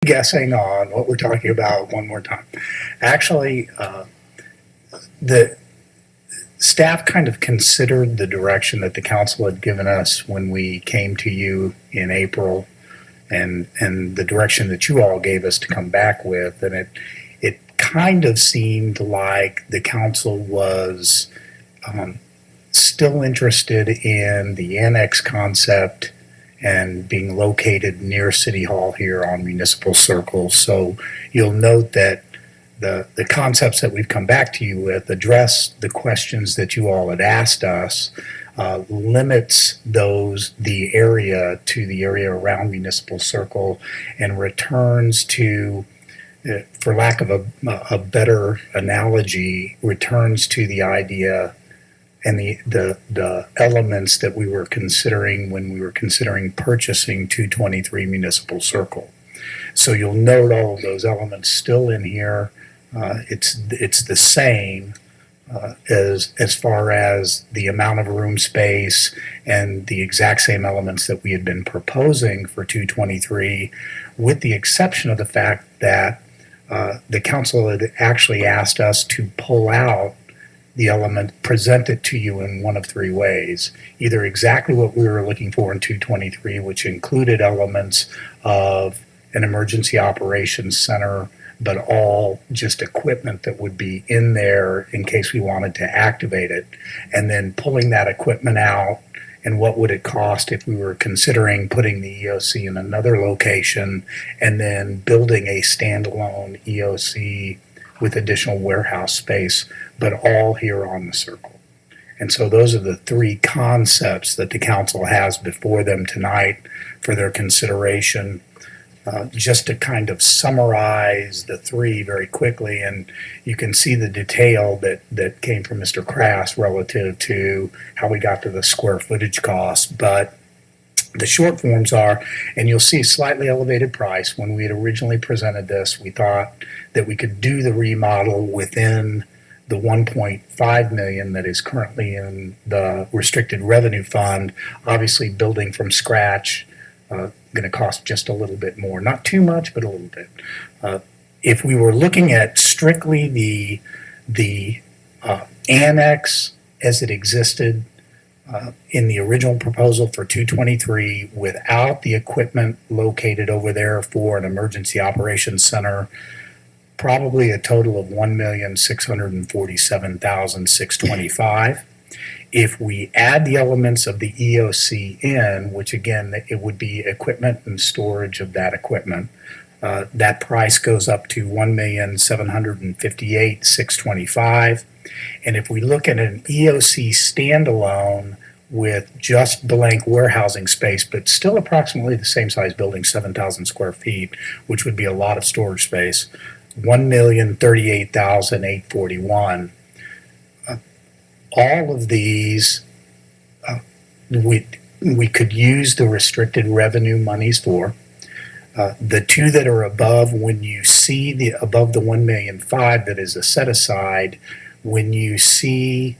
guessing on what we're talking about one more time. Actually, the staff kind of considered the direction that the council had given us when we came to you in April, and the direction that you all gave us to come back with, and it kind of seemed like the council was still interested in the annex concept and being located near City Hall here on Municipal Circle. So you'll note that the concepts that we've come back to you with address the questions that you all had asked us, limits the area to the area around Municipal Circle, and returns to, for lack of a better analogy, returns to the idea and the elements that we were considering when we were considering purchasing 223 Municipal Circle. So you'll note all of those elements still in here. It's the same as far as the amount of room space and the exact same elements that we had been proposing for 223, with the exception of the fact that the council had actually asked us to pull out the element, present it to you in one of three ways. Either exactly what we were looking for in 223, which included elements of an emergency operations center, but all just equipment that would be in there in case we wanted to activate it, and then pulling that equipment out and what would it cost if we were considering putting the EOC in another location and then building a standalone EOC with additional warehouse space, but all here on the circle. And so those are the three concepts that the council has before them tonight for their consideration. Just to kind of summarize the three very quickly, and you can see the detail that came from Mr. Crass relative to how we got to the square footage cost. But the short forms are, and you'll see slightly elevated price. When we had originally presented this, we thought that we could do the remodel within the 1.5 million that is currently in the restricted revenue fund. Obviously, building from scratch, going to cost just a little bit more. Not too much, but a little bit. If we were looking at strictly the annex as it existed in the original proposal for 223, without the equipment located over there for an emergency operations center, probably a total of $1,647,625. If we add the elements of the EOC in, which again, it would be equipment and storage of that equipment, that price goes up to $1,758,625. And if we look at an EOC standalone with just blank warehousing space, but still approximately the same size building, 7,000 square feet, which would be a lot of storage space, $1,038,841. All of these, we could use the restricted revenue monies for. The two that are above, when you see the above the 1,000,005 that is a set aside, when you see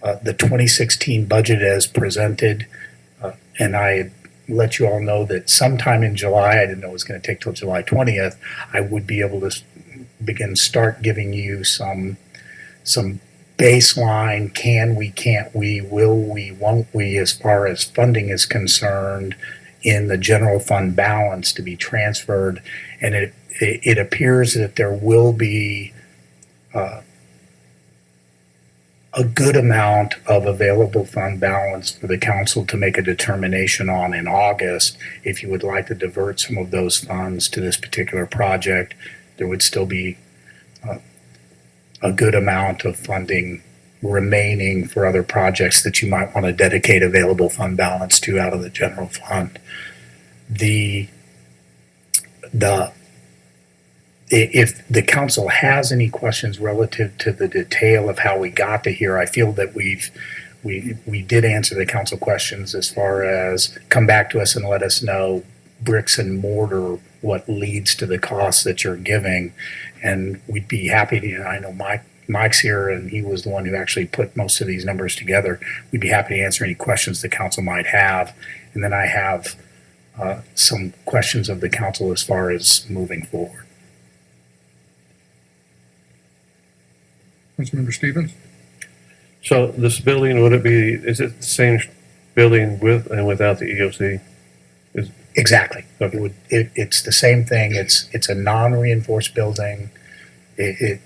the 2016 budget as presented, and I let you all know that sometime in July, I didn't know it was going to take till July 20th, I would be able to start giving you some baseline, can we, can't we, will we, won't we, as far as funding is concerned in the general fund balance to be transferred. And it appears that there will be a good amount of available fund balance for the council to make a determination on in August. If you would like to divert some of those funds to this particular project, there would still be a good amount of funding remaining for other projects that you might want to dedicate available fund balance to out of the general fund. If the council has any questions relative to the detail of how we got to here, I feel that we did answer the council questions as far as come back to us and let us know bricks and mortar, what leads to the costs that you're giving. And we'd be happy to, I know Mike's here and he was the one who actually put most of these numbers together. We'd be happy to answer any questions the council might have. And then I have some questions of the council as far as moving forward. Councilmember Stevens? So this building, is it the same building with and without the EOC? Exactly. Okay. It's the same thing. It's a non-reinforced building. The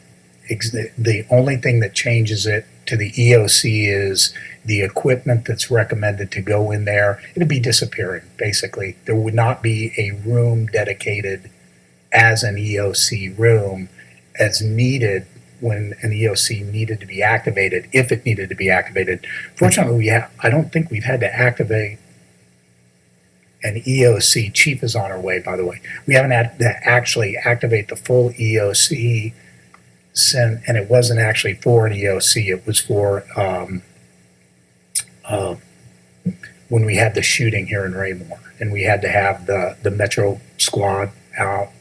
only thing that changes it to the EOC is the equipment that's recommended to go in there. It'd be disappearing, basically. There would not be a room dedicated as an EOC room as needed when an EOC needed to be activated, if it needed to be activated. Fortunately, I don't think we've had to activate an EOC. Chief is on our way, by the way. We haven't had to actually activate the full EOC, and it wasn't actually for an EOC. It was for when we had the shooting here in Raymore, and we had to have the Metro squad out.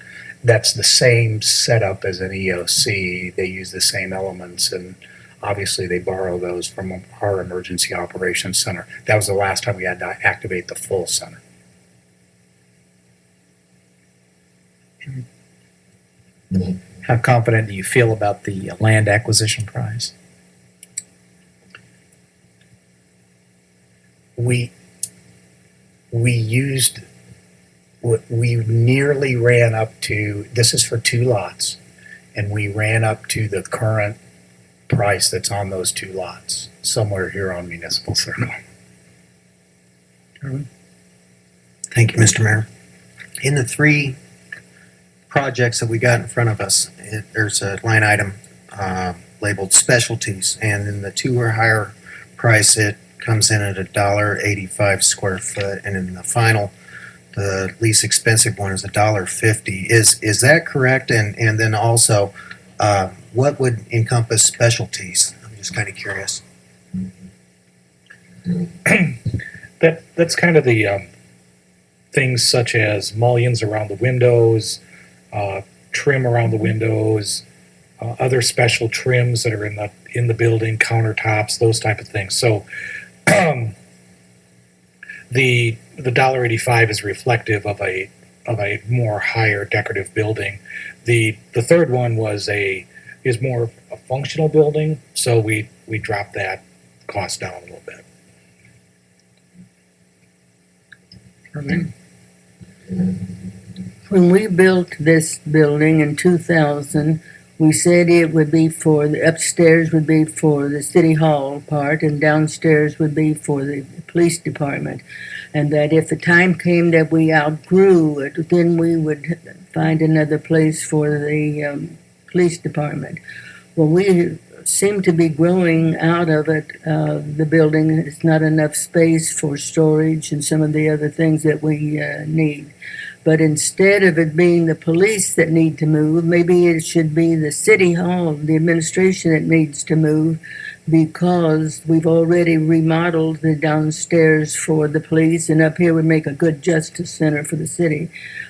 That's the same setup as an EOC. They use the same elements, and obviously they borrow those from our emergency operations center. That was the last time we had to activate the full center. How confident do you feel about the land acquisition price? We nearly ran up to, this is for 2 lots, and we ran up to the current price that's on those 2 lots, somewhere here on Municipal Circle. Thank you, Mr. Mayor. In the 3 projects that we got in front of us, there's a line item labeled specialties, and in the 2 or higher price, it comes in at $1.85 square foot, and in the final, the least expensive one is $1.50. Is that correct? And then also, what would encompass specialties? I'm just kind of curious. That's kind of the things such as mullions around the windows, trim around the windows, other special trims that are in the building, countertops, those type of things. So the $1.85 is reflective of a more higher decorative building. The third one is more a functional building, so we dropped that cost down a little bit. Charlene? When we built this building in 2000, we said it would be the upstairs would be for the city hall part, and downstairs would be for the police department. And that if the time came that we outgrew it, then we would find another place for the police department. Well, we seem to be growing out of it. The building, it's not enough space for storage and some of the other things that we need. But instead of it being the police that need to move, maybe it should be the city hall, the administration that needs to move, because we've already remodeled the downstairs for the police, and up here would make a good justice center for the city.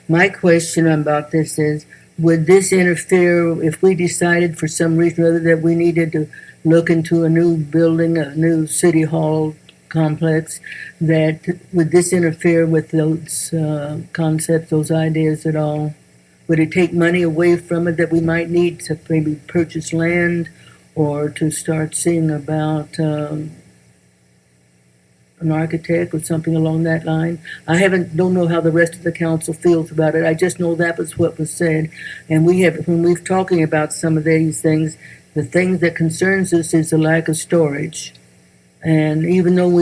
My question about this is, would this interfere if we decided for some reason or other that we needed to look into a new building, a new city hall complex, that would this interfere with those concepts, those ideas at all? Would it take money away from it that we might need to maybe purchase land or to start seeing about an architect or something along that line? I don't know how the rest of the council feels about it. I just know that was what was said. And when we've talking about some of these things, the thing that concerns us is the lack of storage. And even though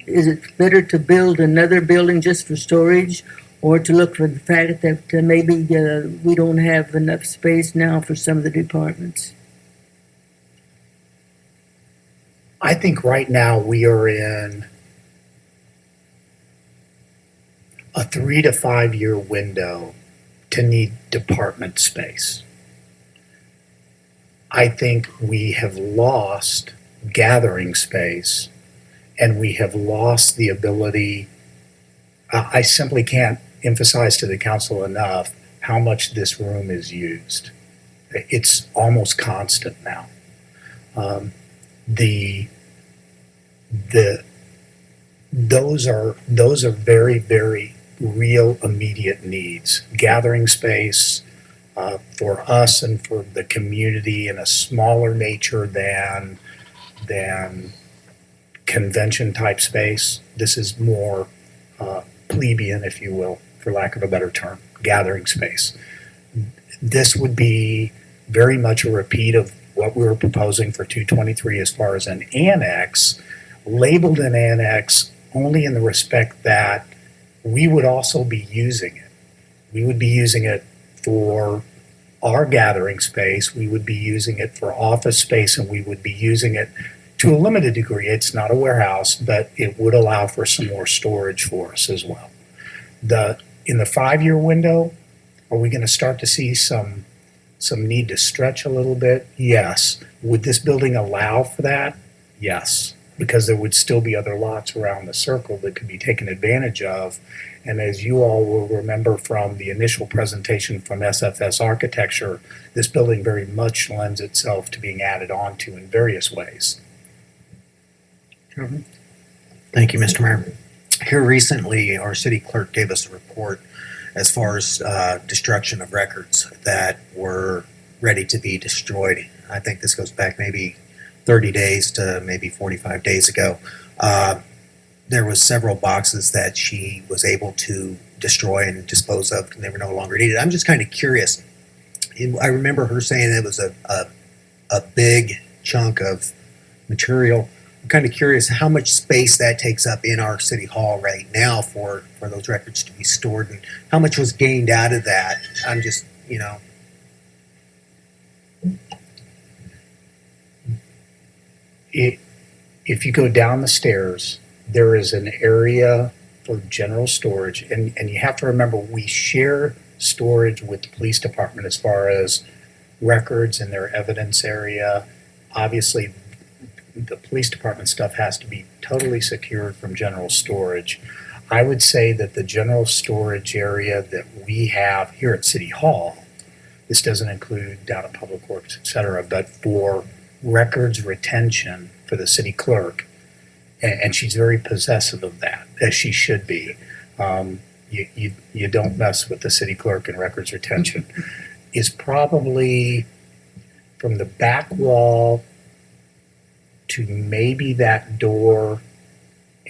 is it better to build another building just for storage, or to look for the fact that maybe we don't have enough space now for some of the departments? I think right now we are in a 3 to 5 year window to need department space. I think we have lost gathering space, and we have lost the ability. I simply can't emphasize to the council enough how much this room is used. It's almost constant now. Those are very, very real immediate needs. Gathering space for us and for the community in a smaller nature than convention type space. This is more plebeian, if you will, for lack of a better term, gathering space. This would be very much a repeat of what we were proposing for 223 as far as an annex, labeled an annex only in the respect that we would also be using it. We would be using it for our gathering space, we would be using it for office space, and we would be using it to a limited degree. It's not a warehouse, but it would allow for some more storage for us as well. In the 5-year window, are we going to start to see some need to stretch a little bit? Yes. Would this building allow for that? Yes, because there would still be other lots around the circle that could be taken advantage of. And as you all will remember from the initial presentation from SFS Architecture, this building very much lends itself to being added on to in various ways. Thank you, Mr. Mayor. Here recently, our city clerk gave us a report as far as destruction of records that were ready to be destroyed. I think this goes back maybe 30 days to maybe 45 days ago. There was several boxes that she was able to destroy and dispose of, and they were no longer needed. I'm just kind of curious. I remember her saying it was a big chunk of material. I'm kind of curious how much space that takes up in our city hall right now for those records to be stored, and how much was gained out of that. I'm just, If you go down the stairs, there is an area for general storage, and you have to remember we share storage with the police department as far as records and their evidence area. Obviously, the police department stuff has to be totally secured from general storage. I would say that the general storage area that we have here at City Hall, this doesn't include down at Public Works, et cetera, but for records retention for the city clerk, and she's very possessive of that, as she should be. You don't mess with the city clerk and records retention. Is probably from the back wall to maybe that door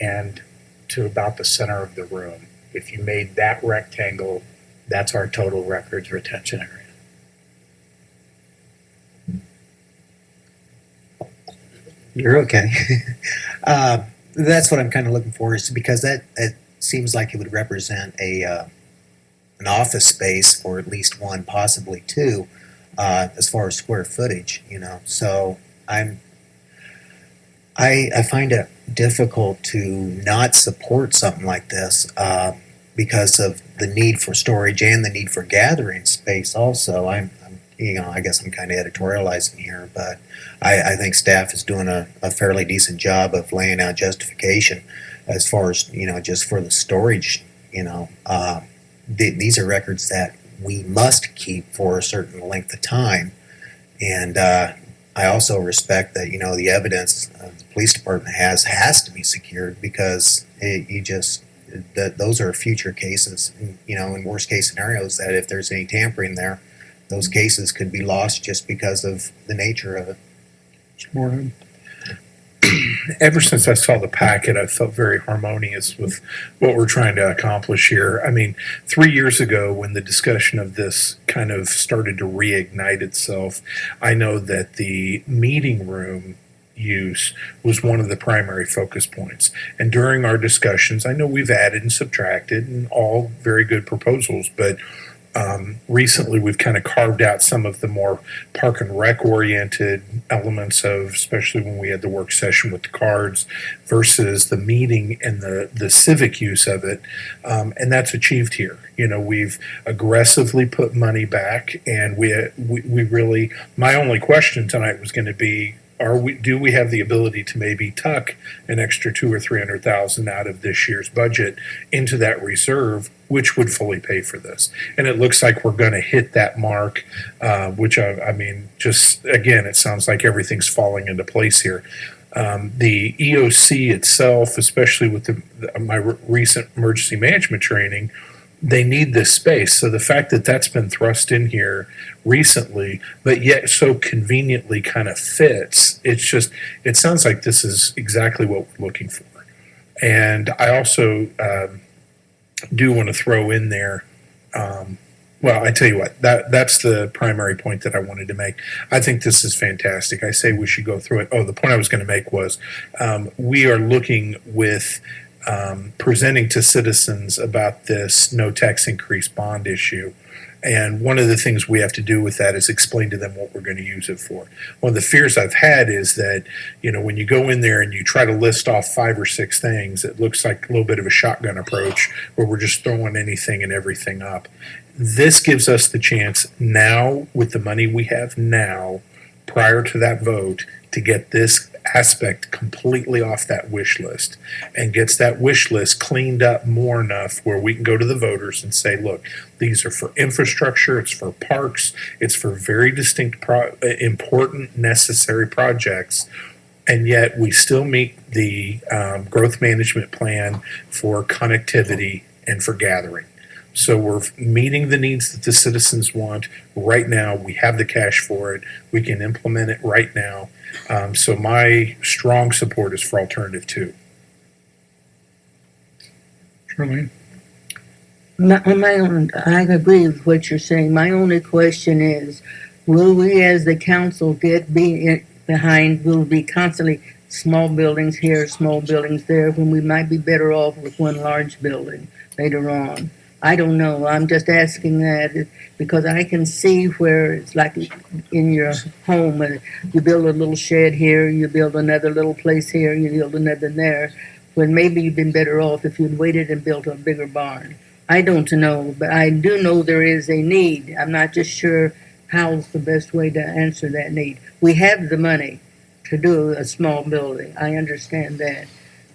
and to about the center of the room. If you made that rectangle, that's our total records retention area. You're okay. That's what I'm kind of looking for, is because that seems like it would represent an office space for at least one, possibly two, as far as square footage. So I find it difficult to not support something like this because of the need for storage and the need for gathering space. Also, I guess I'm kind of editorializing here, but I think staff is doing a fairly decent job of laying out justification as far as, just for the storage. These are records that we must keep for a certain length of time. And I also respect that, the evidence the police department has to be secured, because those are future cases, in worst case scenarios, that if there's any tampering there, those cases could be lost just because of the nature of it. Morning. Ever since I saw the packet, I felt very harmonious with what we're trying to accomplish here. I mean, 3 years ago, when the discussion of this kind of started to reignite itself, I know that the meeting room use was one of the primary focus points. And during our discussions, I know we've added and subtracted, and all very good proposals, but recently we've kind of carved out some of the more park and rec oriented elements of, especially when we had the work session with the cards versus the meeting and the civic use of it. And that's achieved here. We've aggressively put money back, and we really, my only question tonight was going to be, do we have the ability to maybe tuck an extra $200,000 or $300,000 out of this year's budget into that reserve, which would fully pay for this? And it looks like we're going to hit that mark, which I mean, just again, it sounds like everything's falling into place here. The EOC itself, especially with my recent emergency management training, they need this space. So the fact that that's been thrust in here recently, but yet so conveniently kind of fits, it sounds like this is exactly what we're looking for. And I also do want to throw in there, well, I tell you what, that's the primary point that I wanted to make. I think this is fantastic. I say we should go through it. Oh, the point I was going to make was we are looking with presenting to citizens about this no tax increase bond issue. And one of the things we have to do with that is explain to them what we're going to use it for. One of the fears I've had is that, when you go in there and you try to list off 5 or 6 things, it looks like a little bit of a shotgun approach where we're just throwing anything and everything up. This gives us the chance now, with the money we have now, prior to that vote, to get this aspect completely off that wish list and gets that wish list cleaned up more enough where we can go to the voters and say, look, these are for infrastructure, it's for parks, it's for very distinct, important, necessary projects. And yet we still meet the growth management plan for connectivity and for gathering. So we're meeting the needs that the citizens want right now. We have the cash for it. We can implement it right now. So my strong support is for alternative 2. Charlene? I agree with what you're saying. My only question is, will we as the council will be constantly small buildings here, small buildings there, when we might be better off with one large building later on? I don't know. I'm just asking that because I can see where it's like in your home, you build a little shed here, you build another little place here, you build another there, when maybe you've been better off if you'd waited and built a bigger barn. I don't know, but I do know there is a need. I'm not just sure how's the best way to answer that need. We have the money to do a small building. I understand that.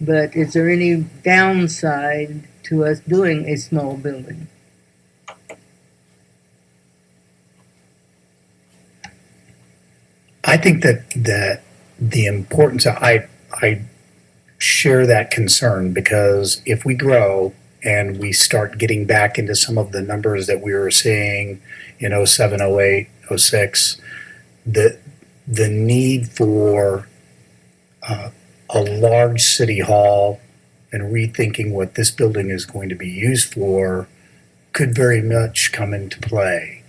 But is there any downside to us doing a small building? I think that the importance I share that concern, because if we grow and we start getting back into some of the numbers that we were seeing in 07, 08, 06, the need for a large city hall and rethinking what this building is going to be used for could very much come into play.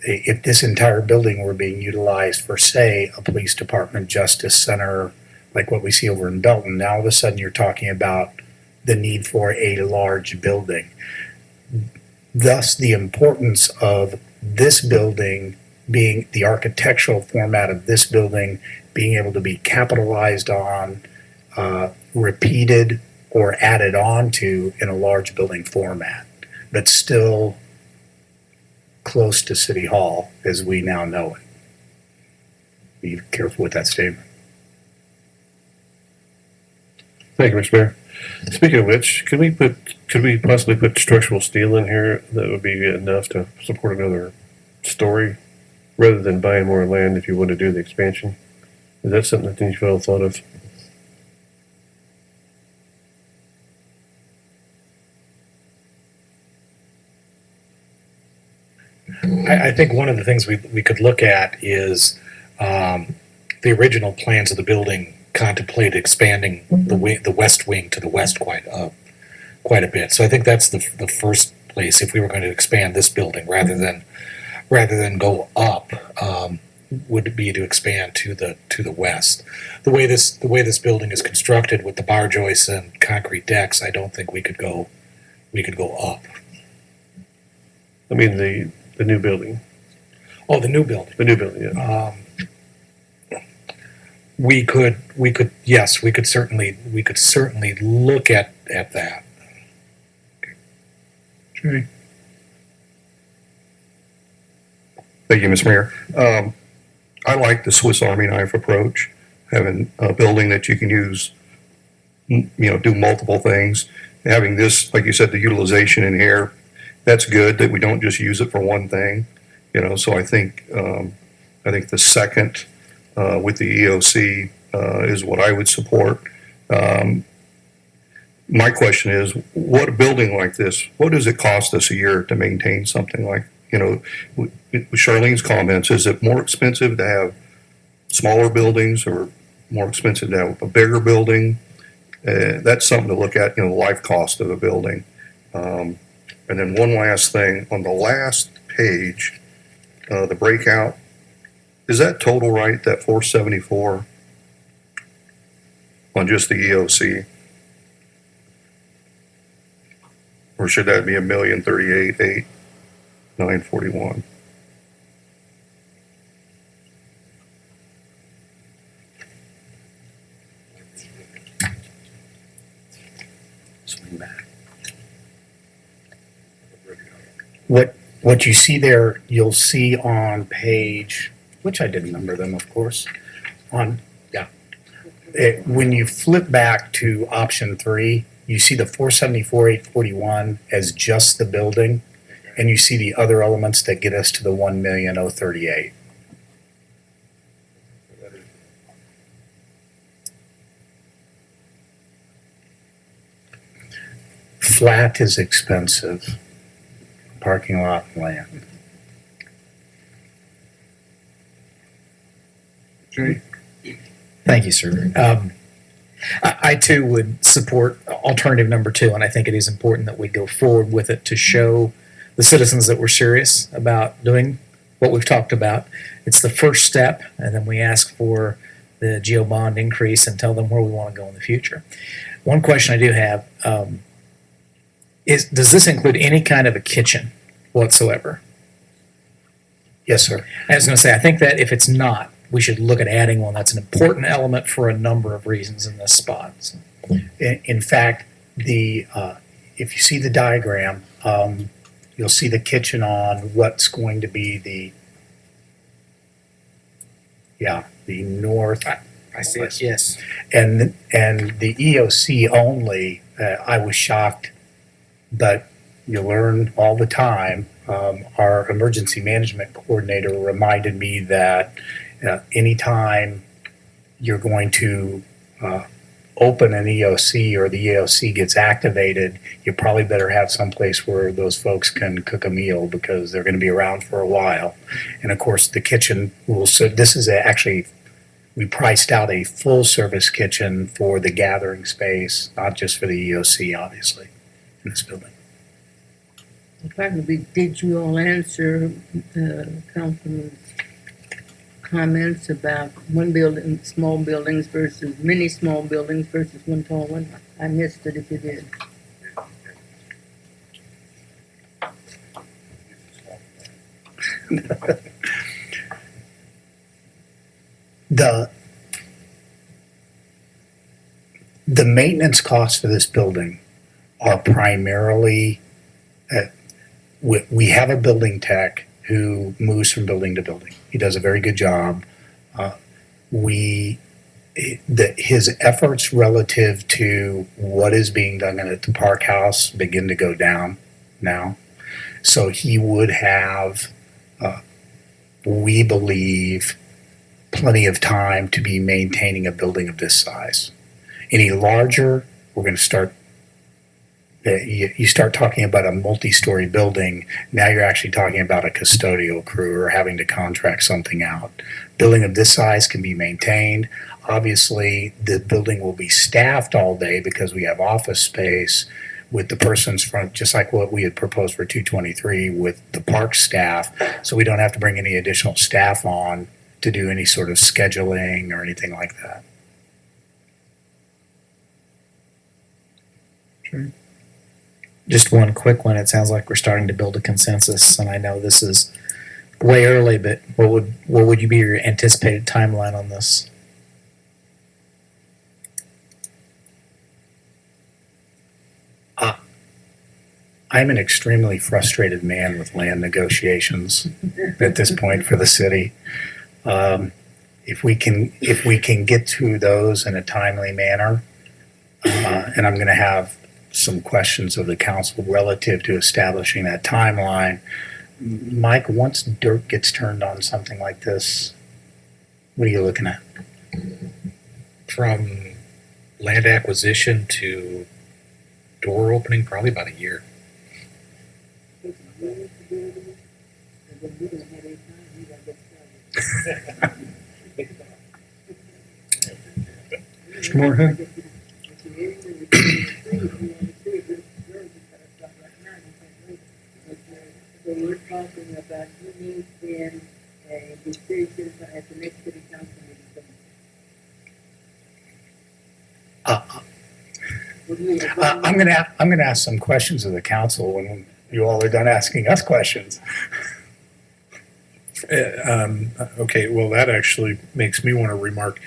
If this entire building were being utilized for, say, a police department, justice center, like what we see over in Belton, now all of a sudden you're talking about the need for a large building. Thus, the importance of this building being the architectural format of this building being able to be capitalized on, repeated, or added on to in a large building format, but still close to City Hall as we now know it. Be careful with that statement. Thank you, Mr. Mayor. Speaking of which, could we possibly put structural steel in here that would be enough to support another story rather than buying more land if you want to do the expansion? Is that something that you've all thought of? I think one of the things we could look at is the original plans of the building contemplate expanding the west wing to the west quite a bit. So I think that's the first place if we were going to expand this building rather than go up. Would be to expand to the west. The way this building is constructed with the bar joists and concrete decks, I don't think we could go up. I mean the new building. Oh, the new building. The new building, yeah. We could certainly look at that. Okay. Thank you, Mr. Mayor. I like the Swiss Army knife approach, having a building that you can use, do multiple things. Having this, like you said, the utilization in here, that's good that we don't just use it for one thing. So I think the second with the EOC is what I would support. My question is, what a building like this, what does it cost us a year to maintain something like, with Charlene's comments, is it more expensive to have smaller buildings or more expensive to have a bigger building? That's something to look at, the life cost of a building. And then one last thing, on the last page, the breakout, is that total right, that 474 on just the EOC? Or should that be 1,038,8,941? Swing back. What you see there, you'll see on page, which I didn't number them, of course, when you flip back to option 3, you see the 474,841 as just the building, and you see the other elements that get us to the 1,038,000. Flat is expensive. Parking lot and land. Thank you, sir. I too would support alternative number 2, and I think it is important that we go forward with it to show the citizens that we're serious about doing what we've talked about. It's the first step, and then we ask for the geo bond increase and tell them where we want to go in the future. One question I do have is, does this include any kind of a kitchen whatsoever? Yes, sir. I was going to say, I think that if it's not, we should look at adding one. That's an important element for a number of reasons in this spot. So, In fact, if you see the diagram, you'll see the kitchen on what's going to be the north. I see it. Yes. And the EOC only, I was shocked, but you learn all the time. Our emergency management coordinator reminded me that anytime you're going to open an EOC or the EOC gets activated, you probably better have someplace where those folks can cook a meal because they're going to be around for a while. And of course, the kitchen will. So this is actually, we priced out a full service kitchen for the gathering space, not just for the EOC, obviously, in this building. Probably, did you all answer Councilman's comments about one building, small buildings versus many small buildings versus one tall one? I missed it if you did. The maintenance costs for this building are primarily, we have a building tech who moves from building to building. He does a very good job. His efforts relative to what is being done at the Park House begin to go down now. So he would have, we believe, plenty of time to be maintaining a building of this size. Any larger, we're going to start, you start talking about a multi-story building, now you're actually talking about a custodial crew or having to contract something out. Building of this size can be maintained. Obviously, the building will be staffed all day because we have office space with the persons from, just like what we had proposed for 223 with the park staff, so we don't have to bring any additional staff on to do any sort of scheduling or anything like that. Just one quick one. It sounds like we're starting to build a consensus, and I know this is way early, but what would you be your anticipated timeline on this? I'm an extremely frustrated man with land negotiations at this point for the city. If we can get through those in a timely manner, and I'm going to have some questions of the council relative to establishing that timeline. Mike, once dirt gets turned on something like this, what are you looking at? from land acquisition to door opening, probably about a year. Mr. Moorhead? So we're talking about you need then a decision at the next city council meeting. I'm gonna ask some questions of the council when you all are done asking us questions. Okay, well, that actually makes me want to remark.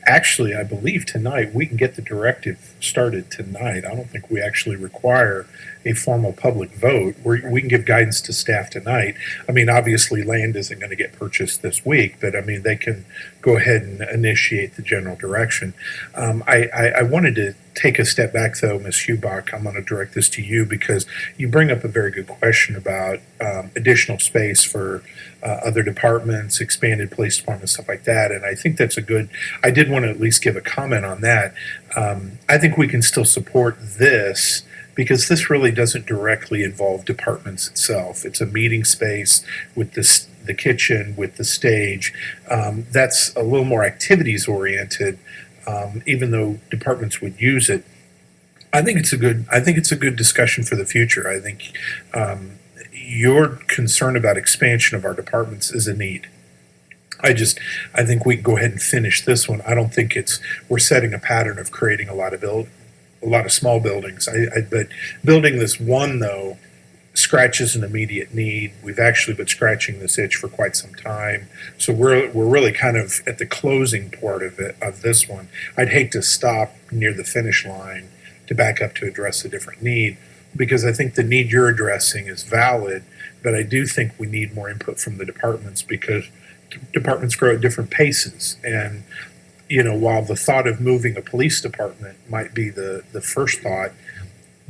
Actually, I believe tonight we can get the directive started tonight. I don't think we actually require a formal public vote. We can give guidance to staff tonight. I mean, obviously, land isn't going to get purchased this week, but I mean, they can go ahead and initiate the general direction. I wanted to take a step back, though, Ms. Hubach. I'm going to direct this to you because you bring up a very good question about additional space for other departments, expanded police departments, stuff like that. And I think that's a good, I did want to at least give a comment on that. I think we can still support this because this really doesn't directly involve departments itself. It's a meeting space with the kitchen, with the stage. That's a little more activities oriented. Even though departments would use it, I think it's a good discussion for the future. I think your concern about expansion of our departments is a need. I think we can go ahead and finish this one. I don't think we're setting a pattern of creating a lot of small buildings. But building this one though scratches an immediate need. We've actually been scratching this itch for quite some time. So we're really kind of at the closing part of this one. I'd hate to stop near the finish line to back up to address a different need because I think the need you're addressing is valid, but I do think we need more input from the departments because departments grow at different paces. And, while the thought of moving a police department might be the first thought,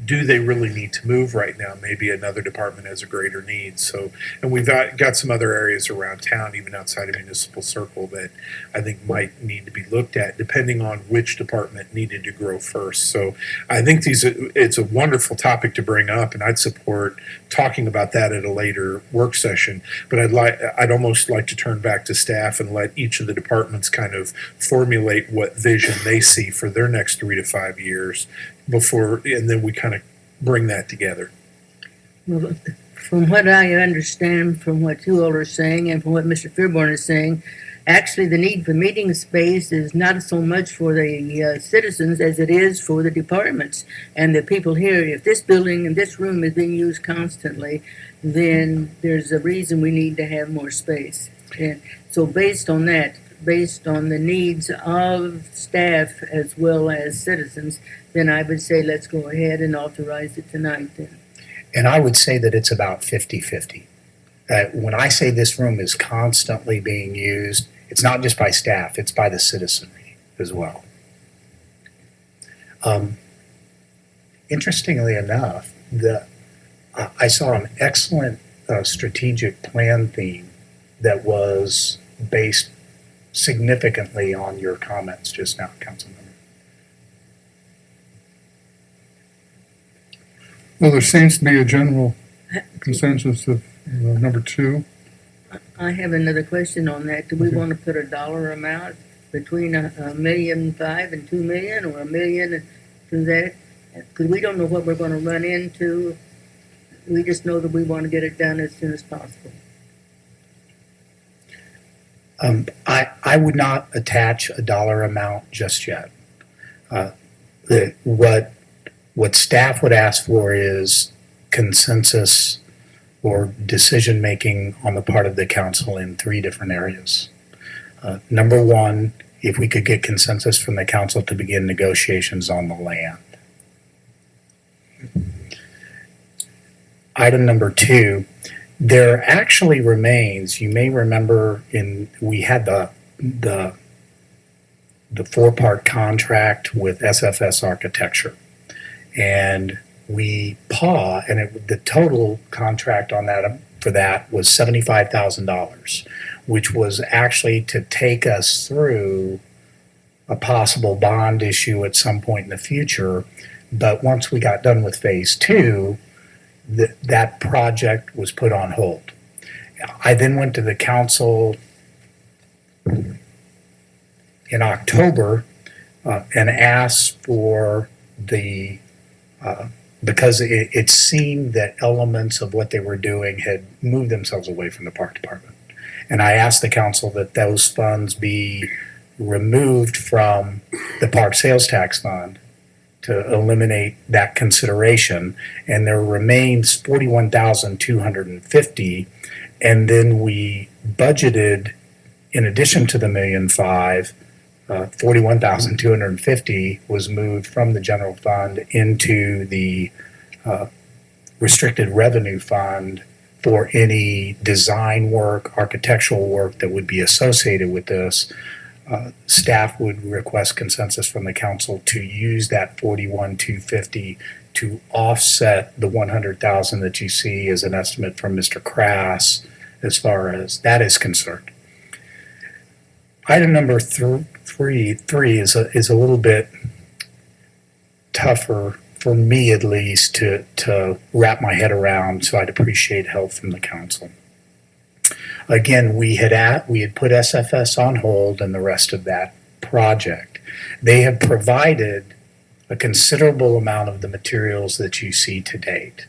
do they really need to move right now? Maybe another department has a greater need. So, and we've got some other areas around town, even outside of municipal circle, that I think might need to be looked at, depending on which department needed to grow first. So, I think it's a wonderful topic to bring up, and I'd support talking about that at a later work session. But I'd almost like to turn back to staff and let each of the departments kind of formulate what vision they see for their next 3 to 5 years. And then we kind of bring that together. Well, from what I understand, from what you all are saying, and from what Mr. Fairborn is saying, actually the need for meeting space is not so much for the citizens as it is for the departments and the people here. If this building and this room is being used constantly, then there's a reason we need to have more space. And so based on that, based on the needs of staff as well as citizens, then I would say let's go ahead and authorize it tonight then. And I would say that it's about 50-50. When I say this room is constantly being used, it's not just by staff, it's by the citizenry as well. Interestingly enough, I saw an excellent strategic plan theme that was based significantly on your comments just now, Councilmember. Well, there seems to be a general consensus of number 2. I have another question on that. Do we want to put a dollar amount between $1.5 million and $2 million, or $1 million to that? Because we don't know what we're going to run into. We just know that we want to get it done as soon as possible. I would not attach a dollar amount just yet. What staff would ask for is consensus or decision making on the part of the council in 3 different areas. Number 1, if we could get consensus from the council to begin negotiations on the land. Item number 2, there actually remains, you may remember we had the 4-part contract with SFS Architecture. And we the total contract on that for that was $75,000, which was actually to take us through a possible bond issue at some point in the future. But once we got done with phase two, that project was put on hold. I then went to the council in October and asked for because it seemed that elements of what they were doing had moved themselves away from the park department. And I asked the council that those funds be removed from the park sales tax fund to eliminate that consideration. And there remains $41,250. And then we budgeted, in addition to the $1,500,000, 41,250 was moved from the general fund into the restricted revenue fund for any design work, architectural work that would be associated with this. Staff would request consensus from the council to use that 41,250 to offset the 100,000 that you see as an estimate from Mr. Crass as far as that is concerned. Item number three is a little bit tougher for me, at least, to wrap my head around, so I'd appreciate help from the council. Again, we had put SFS on hold and the rest of that project. They have provided a considerable amount of the materials that you see to date.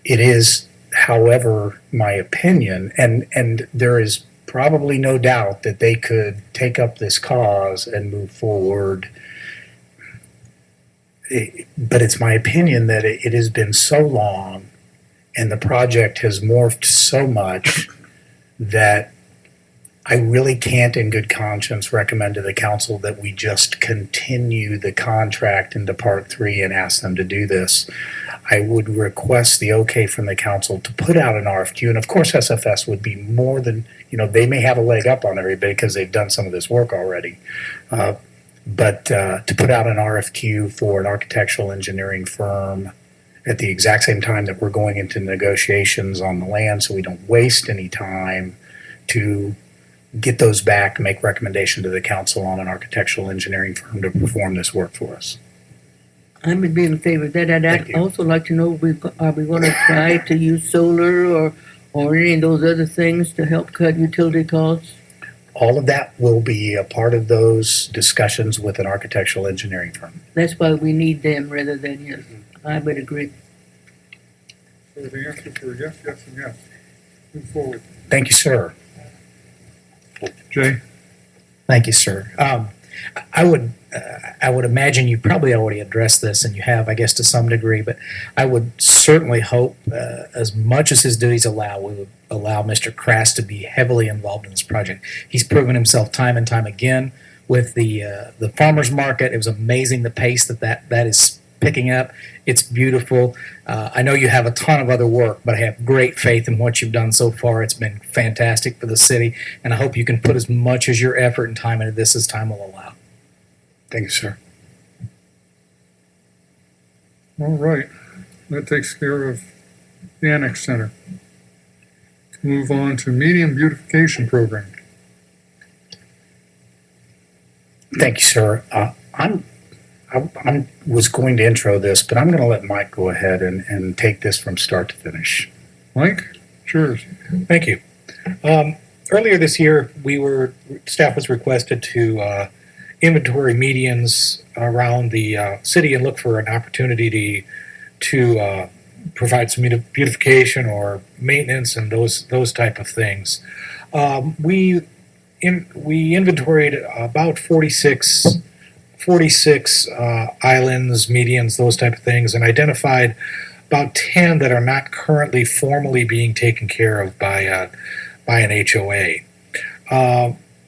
It is, however, my opinion, and there is probably no doubt that they could take up this cause and move forward. But it's my opinion that it has been so long and the project has morphed so much that I really can't in good conscience recommend to the council that we just continue the contract into part 3 and ask them to do this. I would request the okay from the council to put out an RFQ. And of course, SFS would be more than, they may have a leg up on everybody because they've done some of this work already. But to put out an RFQ for an architectural engineering firm at the exact same time that we're going into negotiations on the land, so we don't waste any time, to get those back, make recommendation to the council on an architectural engineering firm to perform this work for us. I would be in favor of that. Thank I'd you. also like to know, are we going to try to use solar or any of those other things to help cut utility costs? All of that will be a part of those discussions with an architectural engineering firm. That's why we need them rather than yes. I would agree. So the answer for yes, yes, and yes. Move forward. Thank you, sir. Jay? Thank you, sir. I would imagine you probably already addressed this, and you have, I guess, to some degree. But I would certainly hope, as much as his duties allow, we would allow Mr. Crass to be heavily involved in this project. He's proven himself time and time again with the farmers market. It was amazing the pace that is picking up. It's beautiful. I know you have a ton of other work, but I have great faith in what you've done so far. It's been fantastic for the city, and I hope you can put as much as your effort and time into this as time will allow. Thank you, sir. All right. That takes care of the Annex Center. Move on to Medium Beautification Program. Thank you, sir. I was going to intro this, but I'm going to let Mike go ahead and take this from start to finish. Mike? Cheers. Thank you. Earlier this year, staff was requested to inventory medians around the city and look for an opportunity to provide some beautification or maintenance and those type of things. We inventoried about 46 islands, medians, those type of things, and identified about 10 that are not currently formally being taken care of by an HOA.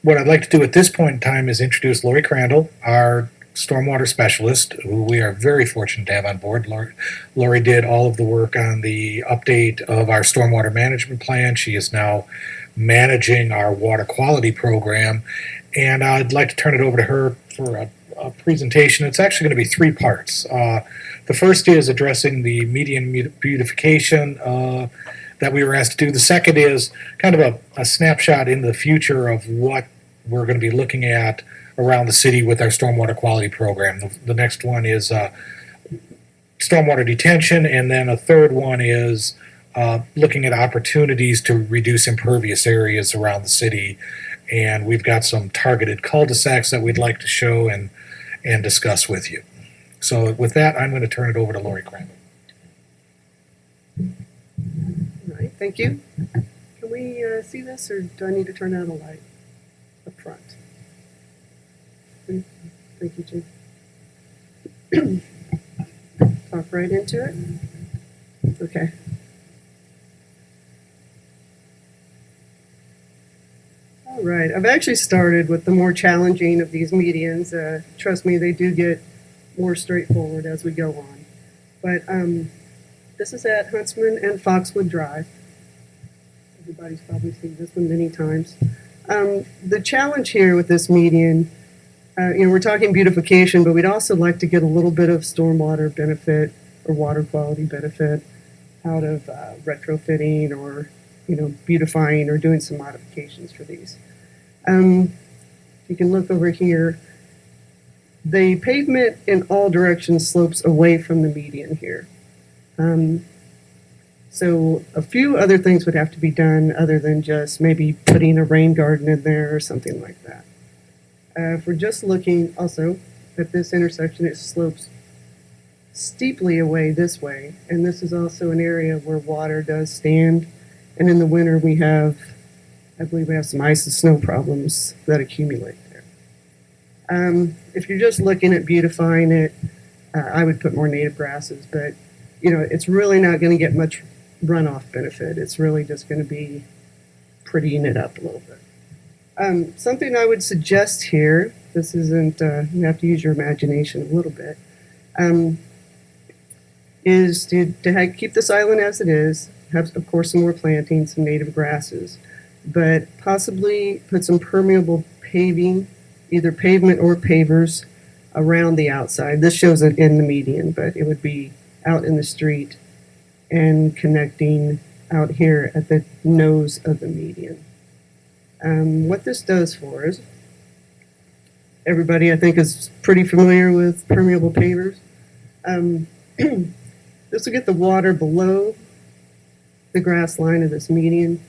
What I'd like to do at this point in time is introduce Lori Crandall, our stormwater specialist, who we are very fortunate to have on board. Lori did all of the work on the update of our stormwater management plan. She is now managing our water quality program, and I'd like to turn it over to her for a presentation. It's actually going to be 3 parts. The first is addressing the median beautification that we were asked to do. The second is kind of a snapshot into the future of what we're going to be looking at around the city with our stormwater quality program. The next one is stormwater detention, and then a third one is looking at opportunities to reduce impervious areas around the city. And we've got some targeted cul-de-sacs that we'd like to show and discuss with you. So with that, I'm going to turn it over to Lori Crandall. All right, thank you. Can we see this, or do I need to turn on a light up front? Thank you, Jim. Talk right into it. Okay. All right, I've actually started with the more challenging of these medians. Trust me, they do get more straightforward as we go on. But this is at Huntsman and Foxwood Drive. Everybody's probably seen this one many times. The challenge here with this median, we're talking beautification, but we'd also like to get a little bit of stormwater benefit or water quality benefit out of retrofitting or, beautifying or doing some modifications for these. You can look over here. The pavement in all directions slopes away from the median here. So a few other things would have to be done other than just maybe putting a rain garden in there or something like that. If we're just looking also at this intersection, it slopes steeply away this way. And this is also an area where water does stand. And in the winter, I believe we have some ice and snow problems that accumulate there. If you're just looking at beautifying it, I would put more native grasses, but it's really not going to get much runoff benefit. It's really just going to be prettying it up a little bit. Something I would suggest here, this isn't, you have to use your imagination a little bit, is to keep this island as it is, have, of course, some more plantings, some native grasses, but possibly put some permeable paving, either pavement or pavers, around the outside. This shows it in the median, but it would be out in the street and connecting out here at the nose of the median. What this does for us, everybody I think is pretty familiar with permeable pavers. This will get the water below the grass line of this median.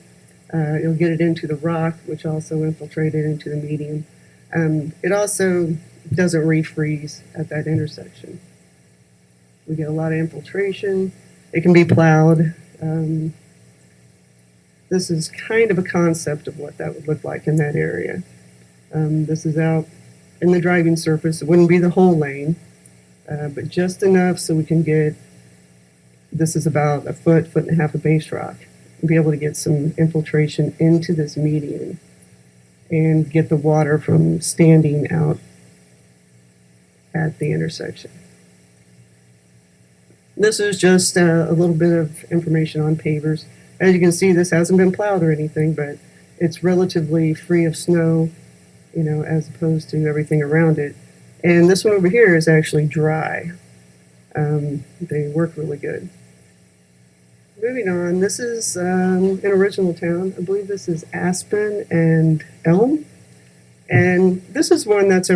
It'll get it into the rock, which also infiltrated into the median. It also doesn't refreeze at that intersection. We get a lot of infiltration. It can be plowed. This is kind of a concept of what that would look like in that area. This is out in the driving surface. It wouldn't be the whole lane, but just enough so we can get, this is about a foot and a half of base rock, and be able to get some infiltration into this median and get the water from standing out at the intersection. This is just a little bit of information on pavers. As you can see, this hasn't been plowed or anything, but it's relatively free of snow, as opposed to everything around it. And this one over here is actually dry. They work really good. Moving on, this is an original town. I believe this is Aspen and Elm. And this is one that's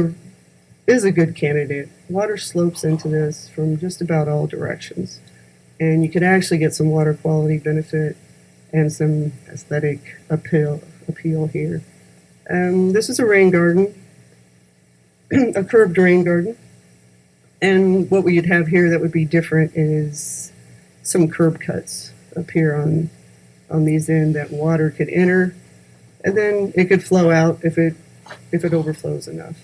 is a good candidate. Water slopes into this from just about all directions. And you could actually get some water quality benefit and some aesthetic appeal here. This is a rain garden, a curved rain garden. And what we'd have here that would be different is some curb cuts up here on these ends that water could enter, and then it could flow out if it overflows enough.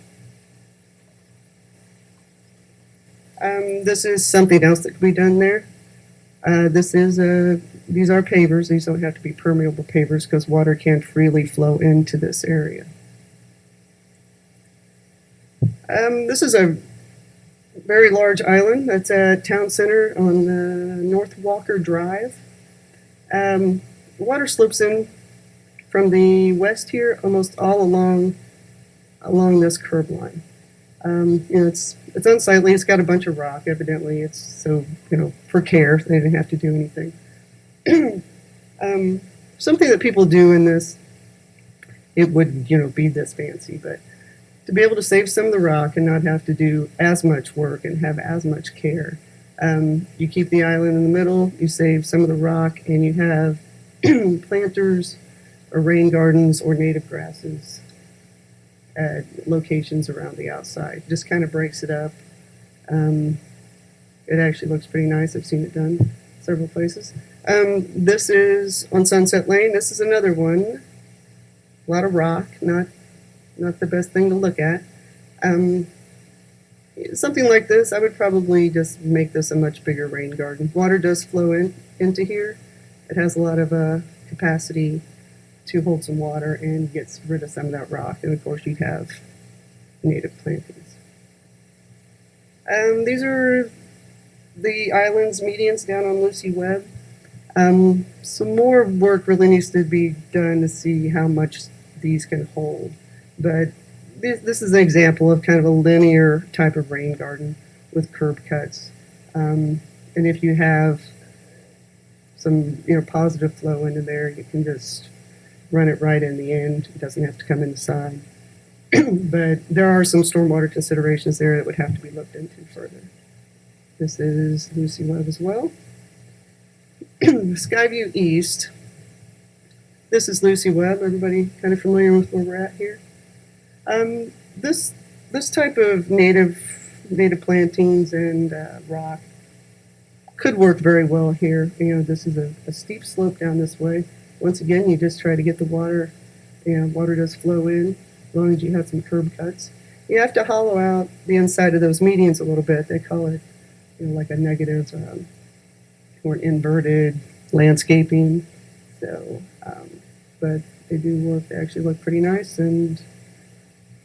This is something else that could be done there. These are pavers. These don't have to be permeable pavers because water can't freely flow into this area. This is a very large island that's at Town Center on North Walker Drive. Water slopes in from the west here almost all along this curb line. It's unsightly. It's got a bunch of rock. Evidently, it's so for care. They didn't have to do anything. Something that people do in this it wouldn't, be this fancy, but to be able to save some of the rock and not have to do as much work and have as much care. You keep the island in the middle, you save some of the rock, and you have planters or rain gardens or native grasses at locations around the outside. Just kind of breaks it up. It actually looks pretty nice. I've seen it done several places. This is on Sunset Lane. This is another one. A lot of rock, not the best thing to look at. Something like this, I would probably just make this a much bigger rain garden. Water does flow into here. It has a lot of capacity to hold some water and gets rid of some of that rock. And of course, you'd have native plantings. These are the island's medians down on Lucy Webb. Some more work really needs to be done to see how much these can hold. But this is an example of kind of a linear type of rain garden with curb cuts. And if you have some positive flow into there, you can just run it right in the end. It doesn't have to come in the side. But there are some stormwater considerations there that would have to be looked into further. This is Lucy Webb as well. Skyview East. This is Lucy Webb. Everybody kind of familiar with where we're at here? This type of native plantings and rock could work very well here. This is a steep slope down this way. Once again, you just try to get the water, water does flow in as long as you have some curb cuts. You have to hollow out the inside of those medians a little bit. They call it, like a negative or an inverted landscaping. So, but they do work. They actually look pretty nice, and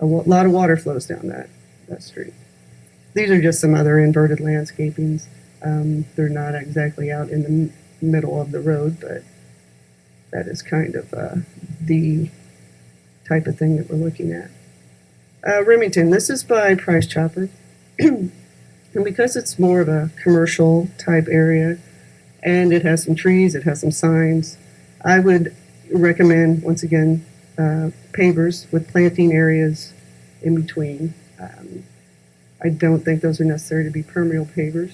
a lot of water flows down that street. These are just some other inverted landscapings. They're not exactly out in the middle of the road, but that is kind of the type of thing that we're looking at. Remington, this is by Price Chopper. And because it's more of a commercial type area and it has some trees, it has some signs, I would recommend, once again, pavers with planting areas in between. I don't think those are necessary to be permeable pavers,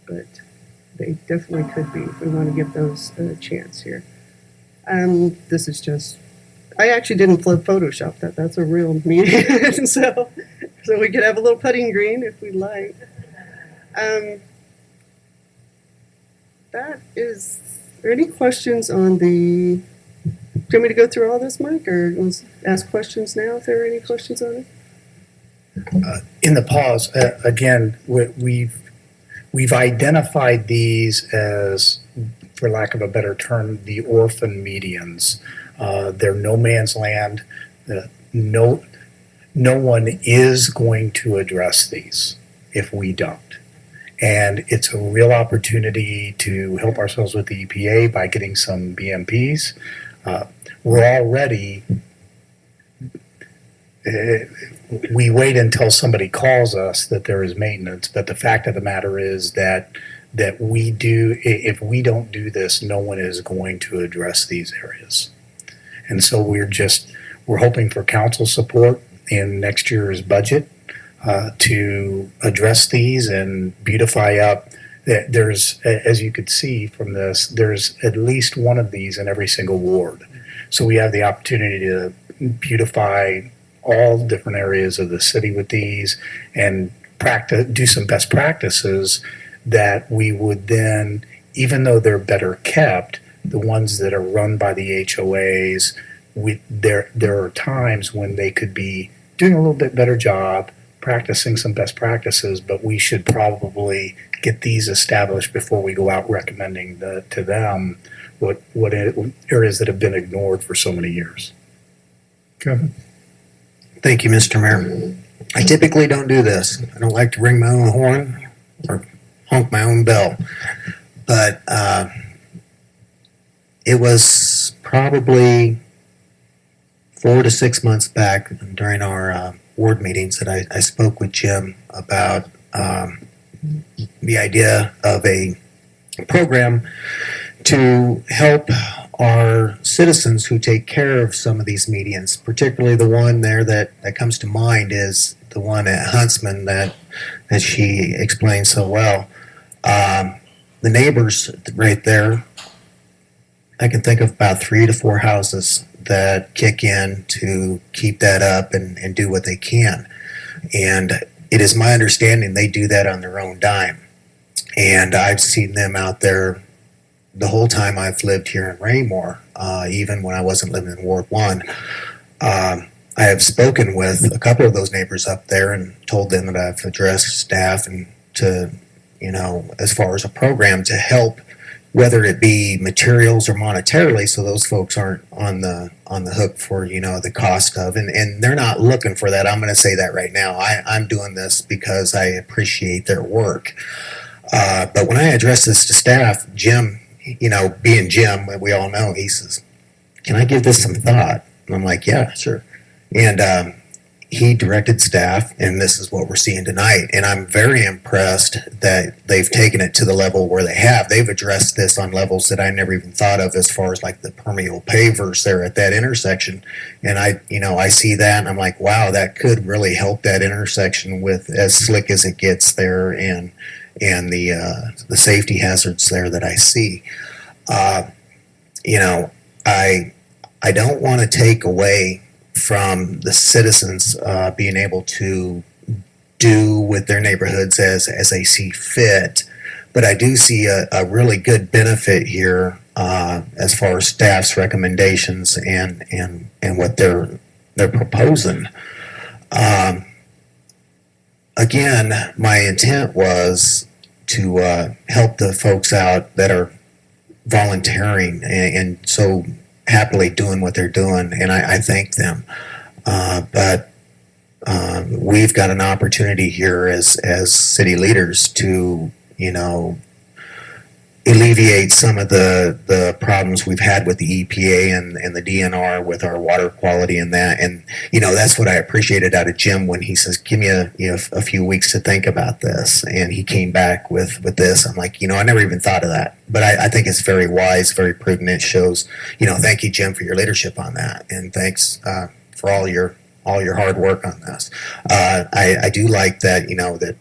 but they definitely could be if we want to give those a chance here. This is just, I actually didn't Photoshop that. That's a real median. so we could have a little putting green if we'd like. That is, are there any questions on the, do you want me to go through all this, Mike, or ask questions now if there are any questions on it? In the pause, again, we've identified these as, for lack of a better term, the orphan medians. They're no man's land. No one is going to address these if we don't. And it's a real opportunity to help ourselves with the EPA by getting some BMPs. We're already, we wait until somebody calls us that there is maintenance, but the fact of the matter is that we do, if we don't do this, no one is going to address these areas. And so we're hoping for council support in next year's budget to address these and beautify up. There's, as you could see from this, there's at least one of these in every single ward. So we have the opportunity to beautify all different areas of the city with these and do some best practices that we would then, even though they're better kept, the ones that are run by the HOAs, there are times when they could be doing a little bit better job, practicing some best practices, but we should probably get these established before we go out recommending to them what areas that have been ignored for so many years. Kevin? Thank you, Mr. Mayor. I typically don't do this. I don't like to ring my own horn or honk my own bell, but it was probably 4 to 6 months back during our ward meetings that I spoke with Jim about the idea of a program to help are citizens who take care of some of these medians, particularly the one there that comes to mind is the one at Huntsman that she explained so well. The neighbors right there, I can think of about 3 to 4 houses that kick in to keep that up and do what they can. And it is my understanding they do that on their own dime. And I've seen them out there the whole time I've lived here in Raymore, even when I wasn't living in Ward 1. I have spoken with a couple of those neighbors up there and told them that I've addressed staff and to, as far as a program to help, whether it be materials or monetarily, so those folks aren't on the hook for, the cost of, and they're not looking for that. I'm going to say that right now. I'm doing this because I appreciate their work. But when I address this to staff, Jim, being Jim, we all know, he says, "Can I give this some thought?" And I'm like, "Yeah, sure." And he directed staff, and this is what we're seeing tonight. And I'm very impressed that they've taken it to the level where they have. They've addressed this on levels that I never even thought of, as far as like the permeable pavers there at that intersection. And I see that, and I'm like, wow, that could really help that intersection with as slick as it gets there, and the safety hazards there that I see. I don't want to take away from the citizens being able to do with their neighborhoods as they see fit, but I do see a really good benefit here as far as staff's recommendations and what they're proposing. Again, my intent was to help the folks out that are volunteering and so happily doing what they're doing, and I thank them. But we've got an opportunity here as city leaders to, alleviate some of the problems we've had with the EPA and the DNR with our water quality and that. And, that's what I appreciated out of Jim when he says, "Give me a few weeks to think about this." And he came back with this. I'm like, I never even thought of that. But I think it's very wise, very prudent. It shows, thank you, Jim, for your leadership on that. And thanks for all your hard work on this. I do like that, that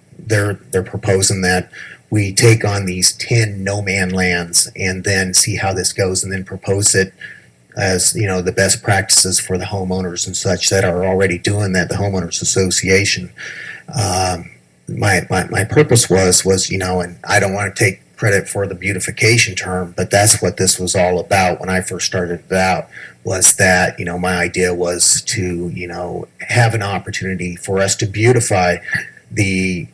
they're proposing that we take on these 10 no-man lands and then see how this goes, and then propose it as, the best practices for the homeowners and such that are already doing that, the homeowners association. My purpose was, and I don't want to take credit for the beautification term, but that's what this was all about when I first started it out, was that, my idea was to, have an opportunity for us to beautify the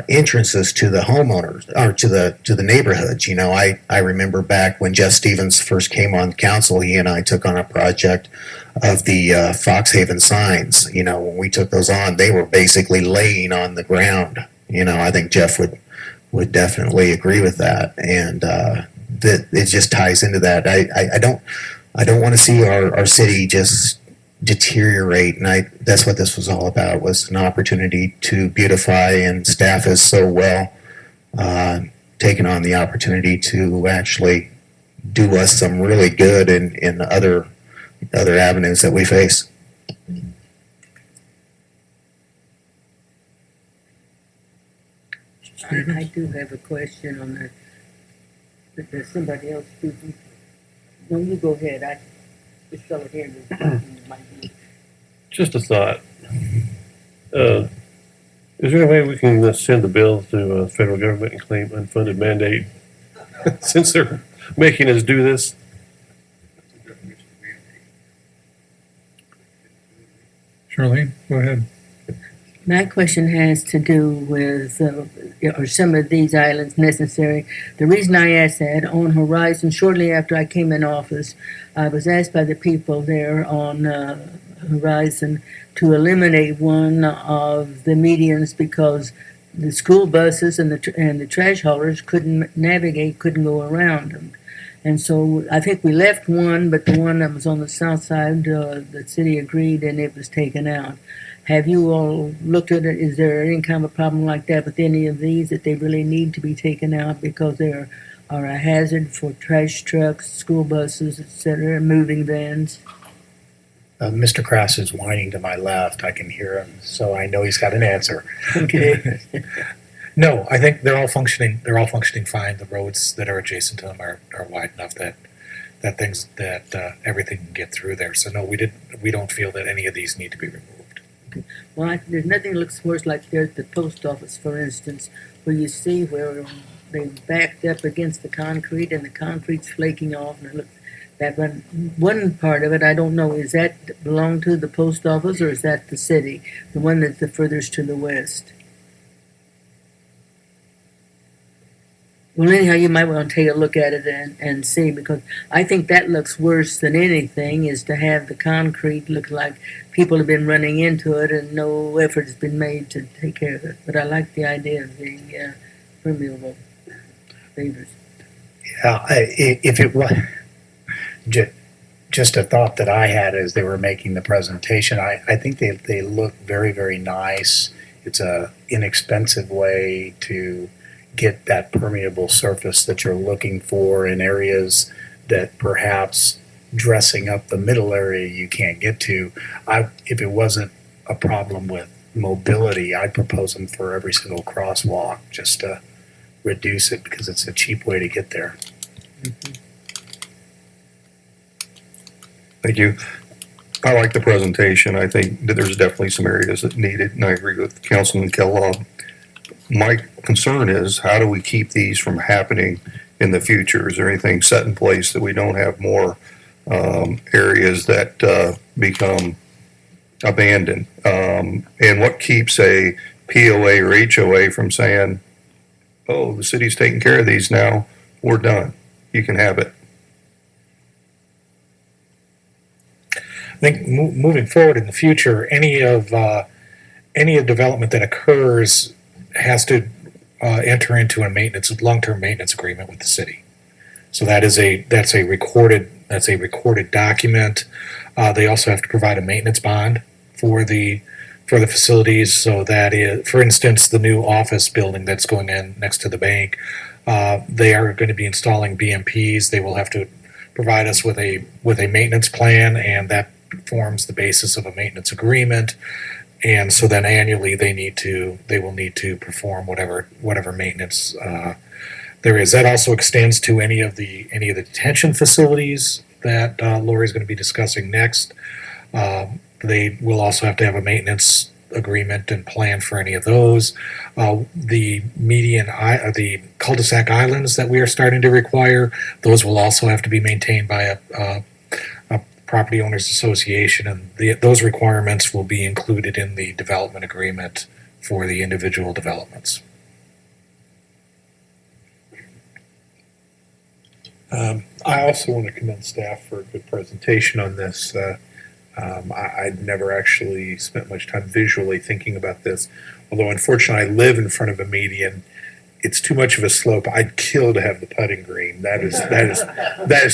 entrances to the homeowners or to the neighborhoods. I remember back when Jeff Stevens first came on council, he and I took on a project of the Foxhaven signs. When we took those on, they were basically laying on the ground. I think Jeff would definitely agree with that, and that it just ties into that. I don't want to see our city just deteriorate, and that's what this was all about, was an opportunity to beautify, and staff has so well taken on the opportunity to actually do us some really good in other avenues that we face. I do have a question on that. But there's somebody else speaking. No, you go ahead. This fellow here might be. Just a thought. Is there any way we can send the bill to the federal government and claim unfunded mandate since they're making us do this? Charlene, go ahead. My question has to do with, are some of these islands necessary? The reason I asked that, on Horizon, shortly after I came in office, I was asked by the people there on Horizon to eliminate one of the medians because the school buses and the trash haulers couldn't navigate, couldn't go around them. And so I think we left one, but the one that was on the south side, the city agreed and it was taken out. Have you all looked at it? Is there any kind of a problem like that with any of these, that they really need to be taken out because they're are a hazard for trash trucks, school buses, etc., moving vans? Mr. Krass is whining to my left. I can hear him, so I know he's got an answer. Okay. No, I think they're all functioning. They're all functioning fine. The roads that are adjacent to them are wide enough that everything can get through there. So no, we don't feel that any of these need to be removed. Well, there's nothing looks worse like there at the post office, for instance, where you see where they backed up against the concrete and the concrete's flaking off, and it looks that one part of it. I don't know. Is that belong to the post office or is that the city? The one that's the furthest to the west. Well, anyhow, you might want to take a look at it and see, because I think that looks worse than anything, is to have the concrete look like people have been running into it and no effort has been made to take care of it. But I like the idea of the permeable pavers. Yeah, if it was just a thought that I had as they were making the presentation, I think they look very, very nice. It's a inexpensive way to get that permeable surface that you're looking for in areas that perhaps dressing up the middle area you can't get to. If it wasn't a problem with mobility, I'd propose them for every single crosswalk just to reduce it, because it's a cheap way to get there. Thank you. I like the presentation. I think that there's definitely some areas that need it, and I agree with Councilman Kellogg. My concern is, how do we keep these from happening in the future? Is there anything set in place that we don't have more areas that become abandoned? And what keeps a POA or HOA from saying, oh, the city's taking care of these now, we're done, you can have it? I think moving forward in the future, any of development that occurs has to enter into a long-term maintenance agreement with the city. So that's a recorded document. They also have to provide a maintenance bond for the facilities. So that is, for instance, the new office building that's going in next to the bank. They are going to be installing BMPs. They will have to provide us with a maintenance plan, and that forms the basis of a maintenance agreement. And so then annually they will need to perform whatever maintenance there is. That also extends to any of the detention facilities that Lori's going to be discussing next. They will also have to have a maintenance agreement and plan for any of those. The cul-de-sac islands that we are starting to require, those will also have to be maintained by a property owners association, and those requirements will be included in the development agreement for the individual developments. I also want to commend staff for a good presentation on this. I'd never actually spent much time visually thinking about this, although unfortunately I live in front of a median. It's too much of a slope. I'd kill to have the putting green. That is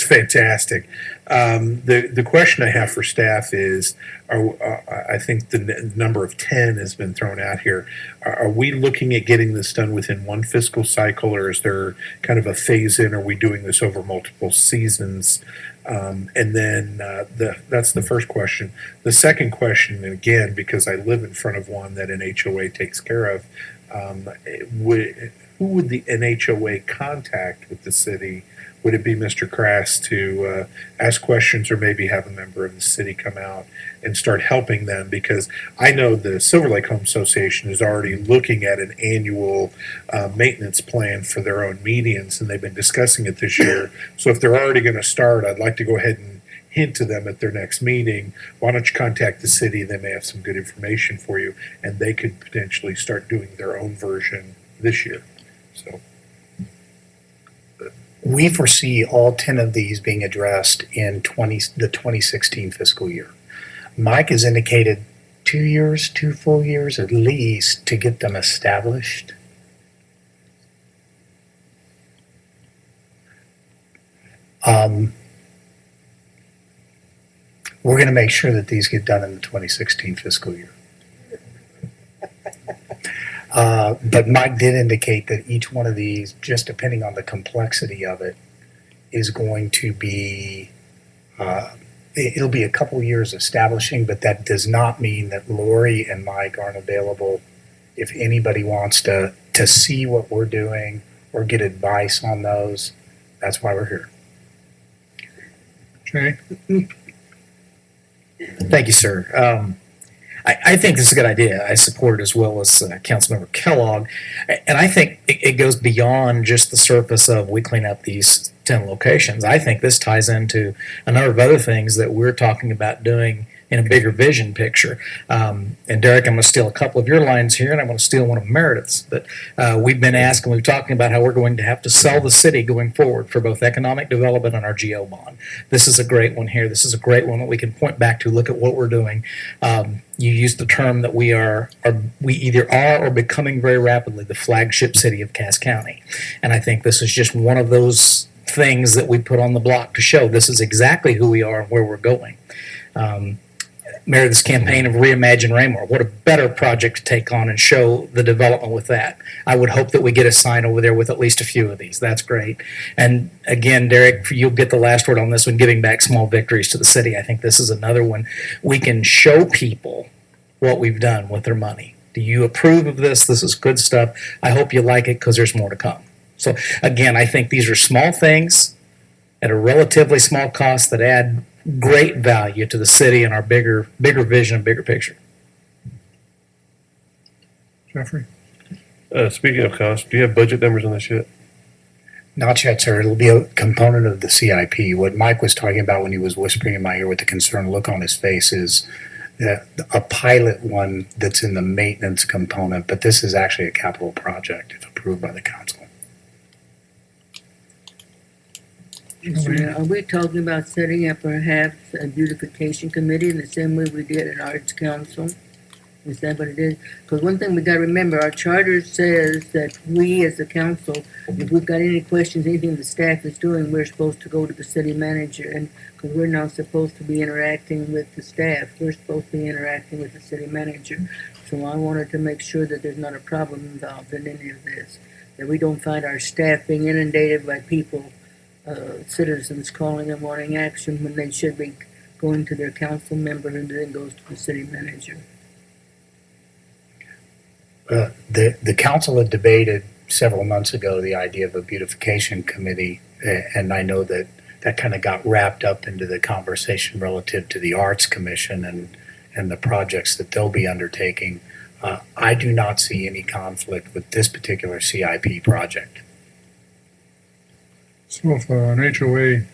fantastic. The question I have for staff is, I think the number of 10 has been thrown out here. Are we looking at getting this done within one fiscal cycle, or is there kind of a phase in? Are we doing this over multiple seasons? And then that's the first question. The second question, and again, because I live in front of one that an HOA takes care of, who would an HOA contact with the city? Would it be Mr. Krass to ask questions, or maybe have a member of the city come out and start helping them? Because I know the Silver Lake Home Association is already looking at an annual maintenance plan for their own medians, and they've been discussing it this year. So if they're already going to start, I'd like to go ahead and hint to them at their next meeting, why don't you contact the city? They may have some good information for you, and they could potentially start doing their own version this year. So We foresee all 10 of these being addressed in the 2016 fiscal year. Mike has indicated 2 years, 2 full years at least, to get them established. We're going to make sure that these get done in the 2016 fiscal year. But Mike did indicate that each one of these, just depending on the complexity of it, is going to be, it'll be a couple years establishing, but that does not mean that Lori and Mike aren't available if anybody wants to see what we're doing or get advice on those. That's why we're here. Jay? Thank you, sir. I think this is a good idea. I support it as well as Councilmember Kellogg. And I think it goes beyond just the surface of we clean up these 10 locations. I think this ties into a number of other things that we're talking about doing in a bigger vision picture. And Derek, I'm going to steal a couple of your lines here, and I'm going to steal one of Meredith's. But we've been asking, we've talking about how we're going to have to sell the city going forward for both economic development and our GO bond. This is a great one here. This is a great one that we can point back to, look at what we're doing. You used the term that we either are or becoming very rapidly the flagship city of Cass County. And I think this is just one of those things that we put on the block to show this is exactly who we are and where we're going. Meredith's campaign of Reimagine Raymore. What a better project to take on and show the development with that. I would hope that we get a sign over there with at least a few of these. That's great. And again, Derek, you'll get the last word on this one, giving back small victories to the city. I think this is another one. We can show people what we've done with their money. Do you approve of this? This is good stuff. I hope you like it because there's more to come. So again, I think these are small things at a relatively small cost that add great value to the city and our bigger vision and bigger picture. Jeffrey? Speaking of cost, do you have budget numbers on this yet? Not yet, sir. It'll be a component of the CIP. What Mike was talking about when he was whispering in my ear with the concerned look on his face is a pilot one that's in the maintenance component, but this is actually a capital project if approved by the council. Are we talking about setting up perhaps a beautification committee in the same way we did in Arts Council? Is that what it is? Because one thing we got to remember, our charter says that we as a council, if we've got any questions, anything the staff is doing, we're supposed to go to the city manager. And because we're not supposed to be interacting with the staff, we're supposed to be interacting with the city manager. So I wanted to make sure that there's not a problem involved in any of this, that we don't find our staff being inundated by people, citizens calling and wanting action when they should be going to their council member and then goes to the city manager. The council had debated several months ago the idea of a beautification committee, and I know that kind of got wrapped up into the conversation relative to the Arts Commission and the projects that they'll be undertaking. I do not see any conflict with this particular CIP project. So if an HOA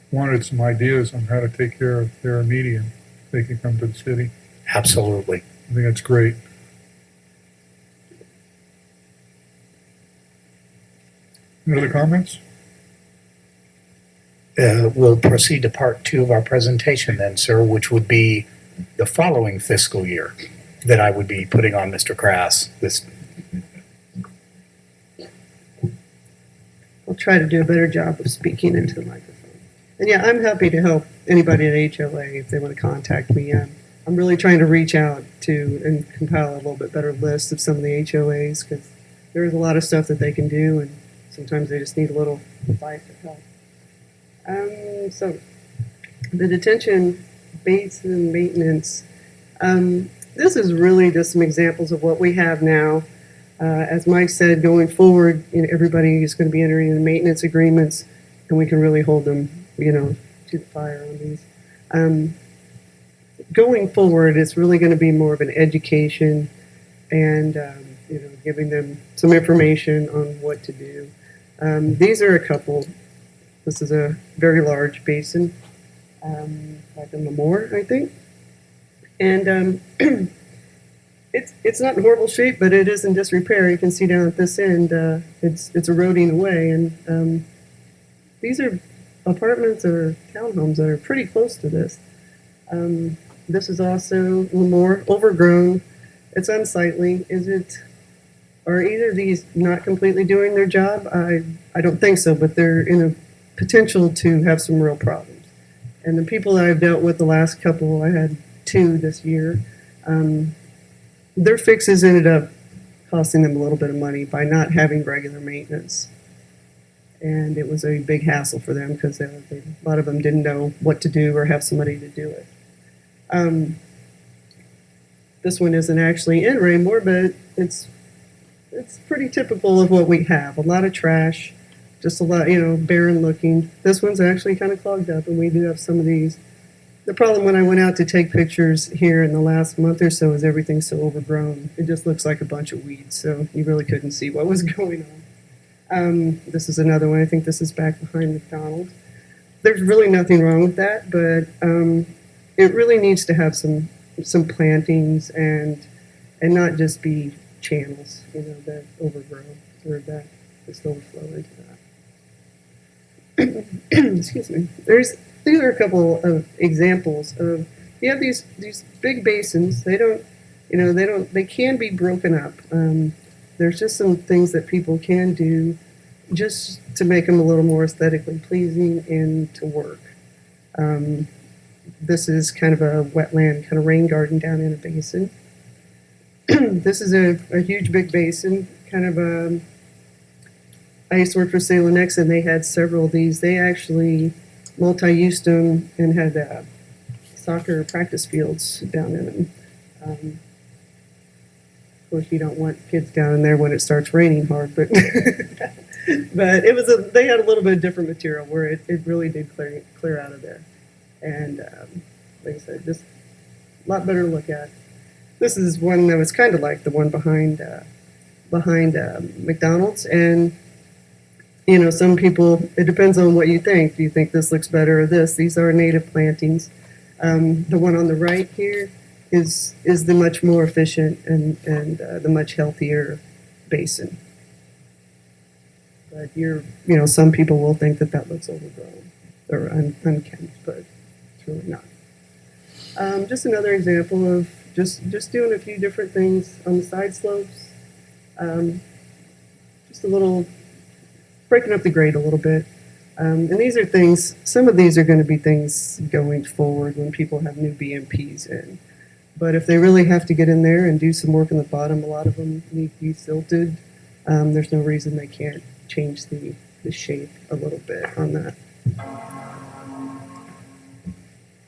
wanted some ideas on how to take care of their median, they could come to the city. Absolutely. I think that's great. Any other comments? We'll proceed to part 2 of our presentation then, sir, which would be the following fiscal year that I would be putting on Mr. Crass. I'll try to do a better job of speaking into the microphone. And yeah, I'm happy to help anybody at HOA if they want to contact me. I'm really trying to reach out to and compile a little bit better list of some of the HOAs because there's a lot of stuff that they can do and sometimes they just need a little advice or help. So the detention basin maintenance, this is really just some examples of what we have now. As Mike said, going forward, everybody is going to be entering into maintenance agreements, and we can really hold them, to the fire on these. Going forward, it's really going to be more of an education and, giving them some information on what to do. These are a couple. This is a very large basin, like a Lemoore, I think. And it's not in horrible shape, but it is in disrepair. You can see down at this end, it's eroding away. And these are apartments or townhomes that are pretty close to this. This is also Lemoore, overgrown. It's unsightly. Are either of these not completely doing their job? I don't think so, but they're in a potential to have some real problems. And the people that I've dealt with the last couple, I had 2 this year, their fixes ended up costing them a little bit of money by not having regular maintenance. And it was a big hassle for them because a lot of them didn't know what to do or have somebody to do it. This one isn't actually in Raymore, but it's pretty typical of what we have. A lot of trash, just a lot, barren looking. This one's actually kind of clogged up, and we do have some of these. The problem when I went out to take pictures here in the last month or so is everything's so overgrown. It just looks like a bunch of weeds, so you really couldn't see what was going on. This is another one. I think this is back behind McDonald's. There's really nothing wrong with that, but it really needs to have some plantings and not just be channels, that overgrow or that just overflow into that. Excuse me. These are a couple of examples of you have these big basins. They can be broken up. There's just some things that people can do just to make them a little more aesthetically pleasing and to work. This is kind of a wetland, kind of rain garden down in a basin. This is a huge big basin, kind of I used to work for Salem Next, and they had several of these. They actually multi-used them and had soccer practice fields down in them. Of course, you don't want kids down in there when it starts raining hard, but but they had a little bit of different material where it really did clear out of there. And like I said, just a lot better to look at. This is one that was kind of like the one behind McDonald's, and some people, it depends on what you think. Do you think this looks better or this? These are native plantings. The one on the right here is the much more efficient and the much healthier basin. But some people will think that looks overgrown or unkempt, but it's really not. Just another example of just doing a few different things on the side slopes. Just a little breaking up the grade a little bit. And these are things, some of these are going to be things going forward when people have new BMPs in. But if they really have to get in there and do some work in the bottom, a lot of them need to be silted. There's no reason they can't change the shape a little bit on that.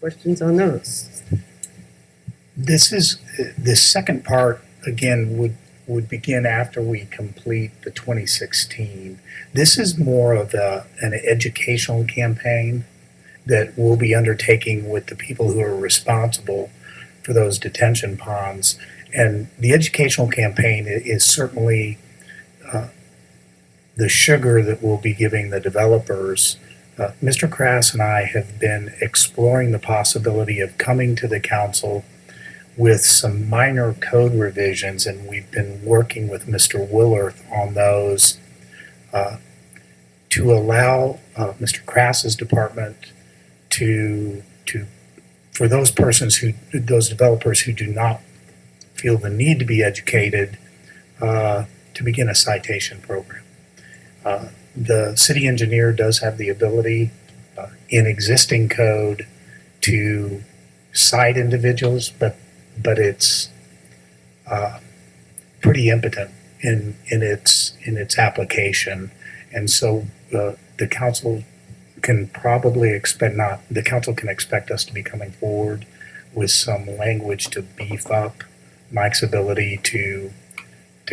Questions on those? This second part, again, would begin after we complete the 2016. This is more of an educational campaign that we'll be undertaking with the people who are responsible for those detention ponds. And the educational campaign is certainly the sugar that we'll be giving the developers. Mr. Crass and I have been exploring the possibility of coming to the council with some minor code revisions, and we've been working with Mr. Willerth on those to allow Mr. Crass's department for those developers who do not feel the need to be educated to begin a citation program. The city engineer does have the ability in existing code to cite individuals, but it's pretty impotent in its application, and so the council can expect us to be coming forward with some language to beef up Mike's ability to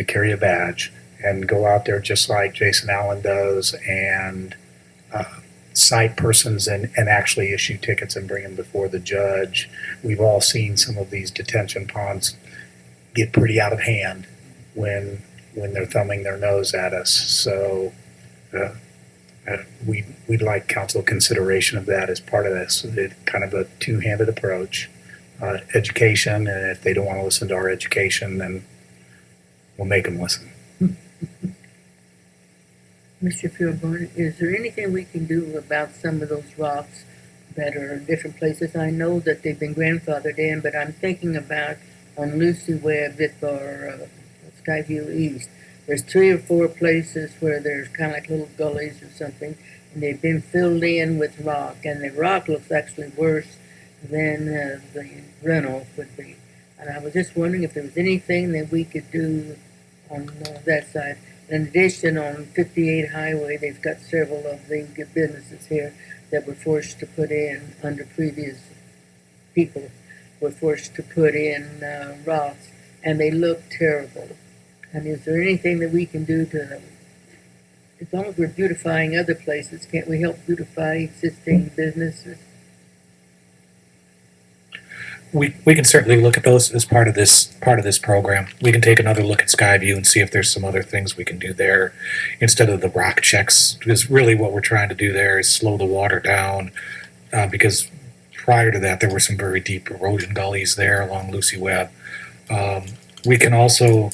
carry a badge and go out there just like Jason Allen does and cite persons and actually issue tickets and bring them before the judge. We've all seen some of these detention ponds get pretty out of hand when they're thumbing their nose at us. So we'd like council consideration of that as part of this. It's kind of a two-handed approach. Education, and if they don't want to listen to our education, then we'll make them listen. Mr. Philborn, is there anything we can do about some of those rocks that are in different places? I know that they've been grandfathered in, but I'm thinking about on Lucy Webb or Skyview East. There's 3 or 4 places where there's kind of like little gullies or something, and they've been filled in with rock, and the rock looks actually worse than the runoff would be. And I was just wondering if there was anything that we could do on that side. In addition, on 58 Highway, they've got several of the businesses here that were forced to put in under previous people were forced to put in rocks, and they look terrible. And is there anything that we can do to, as long as we're beautifying other places, can't we help beautify existing businesses? We can certainly look at those as part of this program. We can take another look at Skyview and see if there's some other things we can do there instead of the rock checks. Because really, what we're trying to do there is slow the water down. Because prior to that, there were some very deep erosion gullies there along Lucy Webb. We can also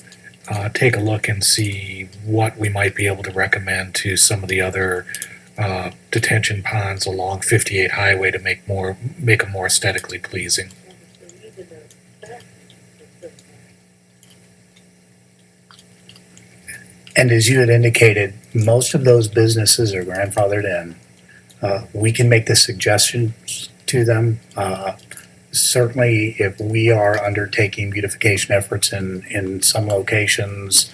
take a look and see what we might be able to recommend to some of the other detention ponds along 58 Highway to make them more aesthetically pleasing. And as you had indicated, most of those businesses are grandfathered in. We can make the suggestions to them. Certainly, if we are undertaking beautification efforts in some locations,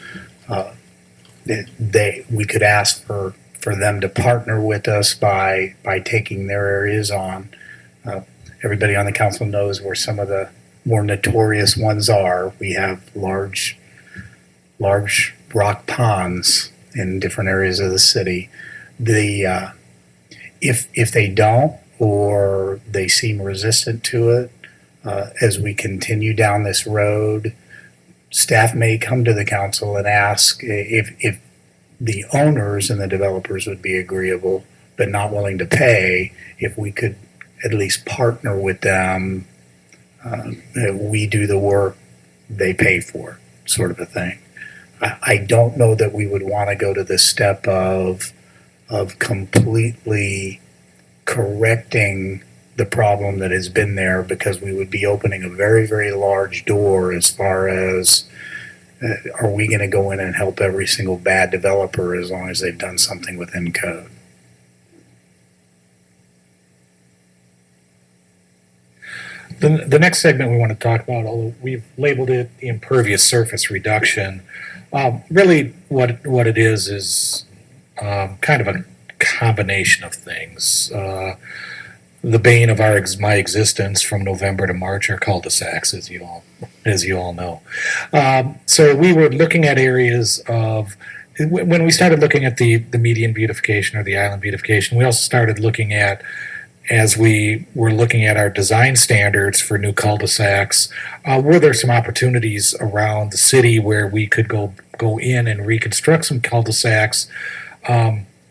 we could ask for them to partner with us by taking their areas on. Everybody on the council knows where some of the more notorious ones are. We have large rock ponds in different areas of the city. If they don't, or they seem resistant to it, as we continue down this road, staff may come to the council and ask if the owners and the developers would be agreeable but not willing to pay, if we could at least partner with them. We do the work, they pay for, sort of a thing. I don't know that we would want to go to the step of completely correcting the problem that has been there, because we would be opening a very, very large door as far as are we going to go in and help every single bad developer as long as they've done something within code. The next segment we want to talk about, although we've labeled it impervious surface reduction, really what it is kind of a combination of things. The bane of my existence from November to March are cul-de-sacs, as you all know. So we were looking at areas of, when we started looking at the median beautification or the island beautification, we also started looking at, as we were looking at our design standards for new cul-de-sacs, were there some opportunities around the city where we could go in and reconstruct some cul-de-sacs?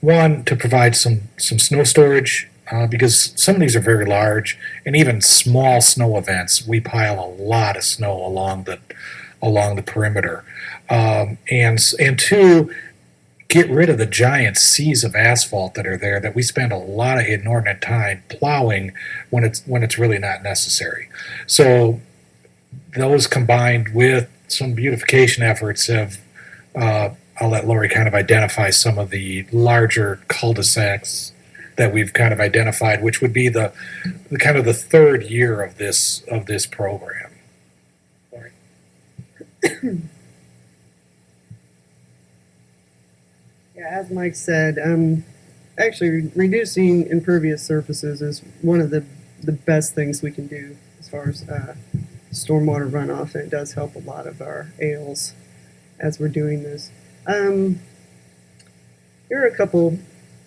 One, to provide some snow storage, because some of these are very large, and even small snow events, we pile a lot of snow along the perimeter. And two, get rid of the giant seas of asphalt that are there that we spend a lot of inordinate time plowing when it's really not necessary. So those combined with some beautification efforts have, I'll let Lori kind of identify some of the larger cul-de-sacs that we've kind of identified, which would be the kind of the third year of this program. Lori. Yeah, as Mike said, actually reducing impervious surfaces is one of the best things we can do as far as stormwater runoff, and it does help a lot of our ales as we're doing this. Here are a couple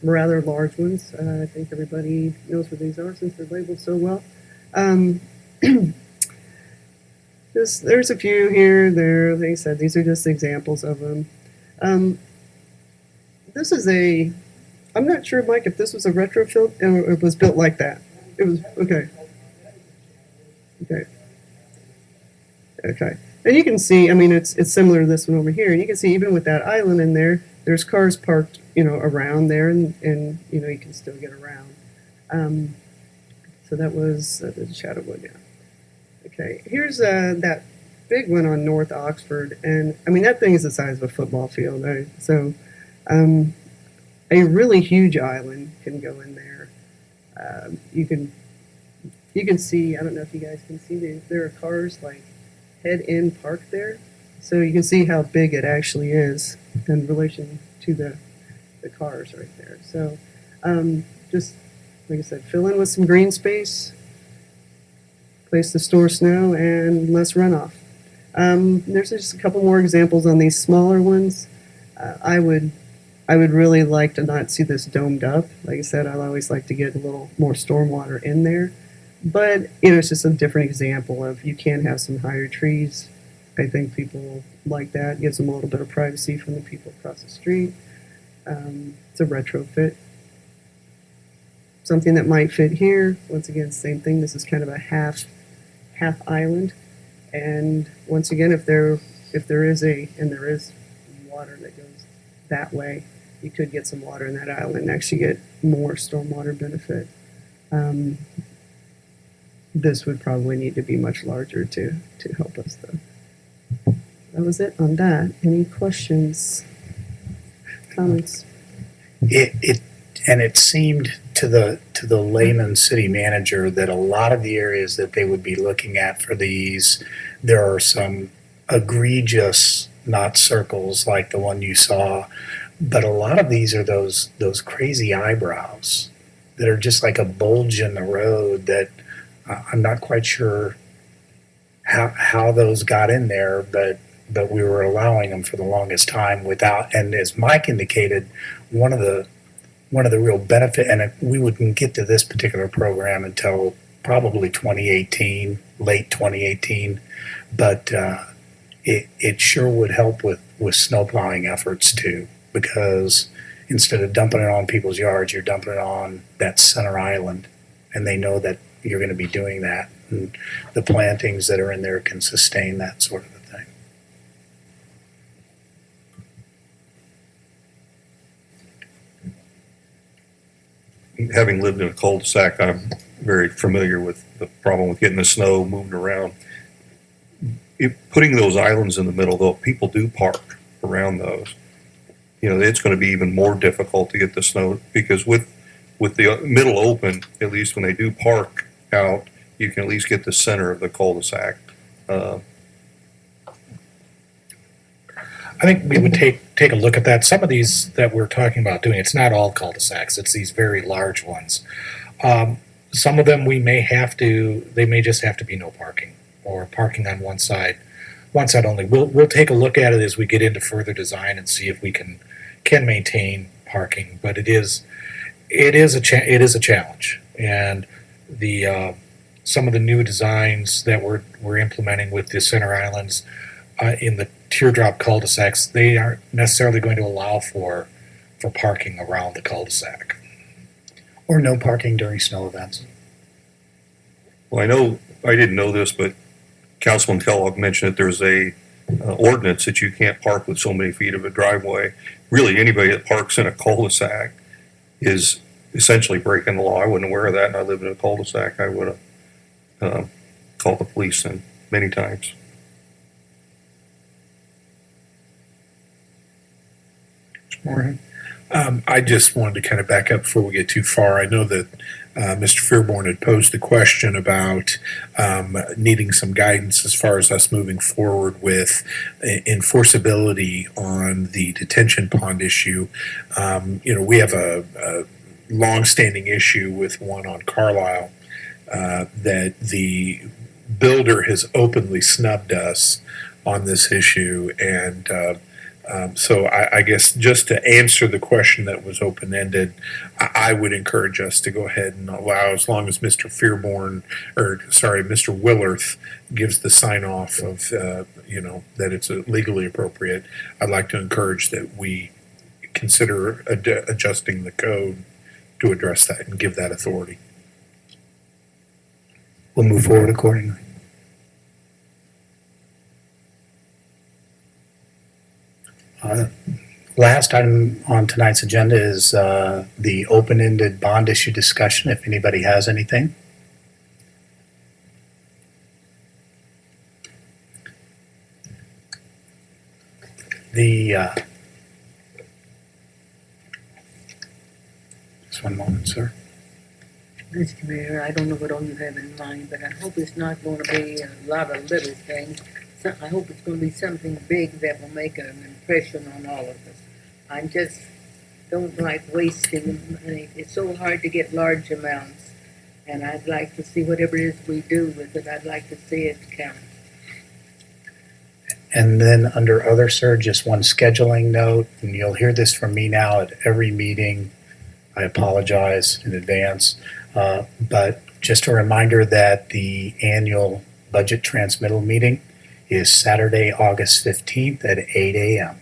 rather large ones. I think everybody knows what these are since they're labeled so well. There's a few here, there. Like I said, these are just examples of them. This is I'm not sure, Mike, if this was a retrofit or it was built like that. It was, okay. And you can see, I mean, it's similar to this one over here. And you can see even with that island in there, there's cars parked, around there, and you can still get around. So that was the Shadowwood, yeah. Okay, here's that big one on North Oxford, and I mean that thing is the size of a football field. Right? So a really huge island can go in there. You can see. I don't know if you guys can see. There are cars like head in parked there, So you can see how big it actually is in relation to the cars right there. So just, like I said, fill in with some green space, place to store snow, and less runoff. There's just a couple more examples on these smaller ones. I would really like to not see this domed up. Like I said, I always like to get a little more stormwater in there. But, it's just a different example of you can have some higher trees. I think people like that. Gives them a little bit of privacy from the people across the street. It's a retrofit. Something that might fit here, once again, same thing. This is kind of a half island. And once again, if there is water that goes that way, you could get some water in that island and actually get more stormwater benefit. This would probably need to be much larger to help us, though. That was it on that. Any questions, comments? It seemed to the layman city manager that a lot of the areas that they would be looking at for these, there are some egregious not circles like the one you saw, but a lot of these are those crazy eyebrows that are just like a bulge in the road that I'm not quite sure how those got in there, but we were allowing them for the longest time without. And as Mike indicated, one of the real benefit, and we wouldn't get to this particular program until probably 2018, late 2018, but it sure would help with snow plowing efforts too, because instead of dumping it on people's yards, you're dumping it on that center island, and they know that you're going to be doing that, and the plantings that are in there can sustain that sort of a thing. Having lived in a cul-de-sac, I'm very familiar with the problem with getting the snow moving around. Putting those islands in the middle, though, people do park around those. It's going to be even more difficult to get the snow, because with the middle open, at least when they do park out, you can at least get the center of the cul-de-sac. I think we would take a look at that. Some of these that we're talking about doing, it's not all cul-de-sacs, it's these very large ones. Some of them they may just have to be no parking, or parking on one side only. We'll take a look at it as we get into further design and see if we can maintain parking. But it is a challenge, and the some of the new designs that we're implementing with the center islands in the teardrop cul-de-sacs, they aren't necessarily going to allow for parking around the cul-de-sac. Or no parking during snow events. Well, I didn't know this, but Councilman Kellogg mentioned that there's a ordinance that you can't park with so many feet of a driveway. Really, anybody that parks in a cul-de-sac is essentially breaking the law. I wasn't aware of that, and I lived in a cul-de-sac. I would have called the police then many times. Morning. I just wanted to kind of back up before we get too far. I know that Mr. Fearborn had posed a question about needing some guidance as far as us moving forward with enforceability on the detention pond issue. We have a long-standing issue with one on Carlisle that the builder has openly snubbed us on this issue, and so I guess just to answer the question that was open-ended, I would encourage us to go ahead and allow, as long as Mr. Mr. Willerth gives the sign-off of, that it's legally appropriate. I'd like to encourage that we consider adjusting the code to address that and give that authority. We'll move forward accordingly. Last item on tonight's agenda is the open-ended bond issue discussion, if anybody has anything. Just one moment, sir. Mr. Mayor, I don't know what all you have in mind, but I hope it's not going to be a lot of little things. I hope it's going to be something big that will make an impression on all of us. I just don't like wasting money. It's so hard to get large amounts, and I'd like to see whatever it is we do with it. I'd like to see it count. And then under other, sir, just one scheduling note, and you'll hear this from me now at every meeting. I apologize in advance. But just a reminder that the annual budget transmittal meeting is Saturday, August 15th at 8 a.m.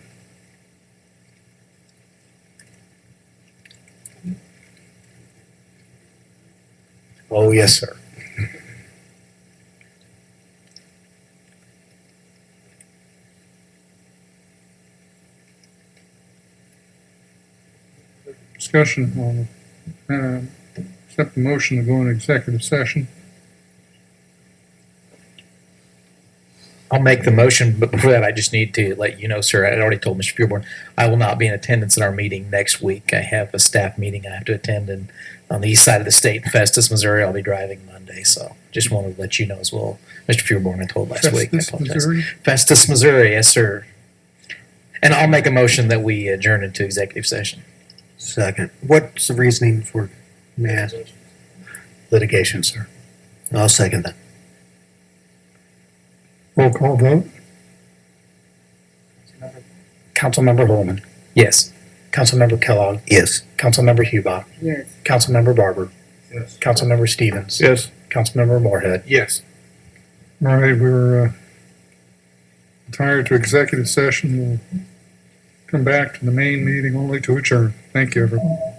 Oh, yes, sir. Discussion on, accept the motion to go into executive session. I'll make the motion, but before that, I just need to let you know, sir, I already told Mr. Pureborn, I will not be in attendance in our meeting next week. I have a staff meeting I have to attend and on the east side of the state in Festus, Missouri. I'll be driving Monday, so just wanted to let you know as well. Mr. Pureborn, I told last week. I Festus, apologize. Missouri. Festus, Missouri, yes, sir. And I'll make a motion that we adjourn into executive session. Second. What's the reasoning for, may I ask? Litigation, sir. I'll second that. Roll call vote. Councilmember Holman, Yes. Councilmember Kellogg, Yes. Councilmember Hubach, Yes. Councilmember Barber, Yes. Councilmember Stevens, Yes. Councilmember Moorhead. Yes. All right, we're retired to executive session. We'll come back to the main meeting only to adjourn. Thank you, everyone.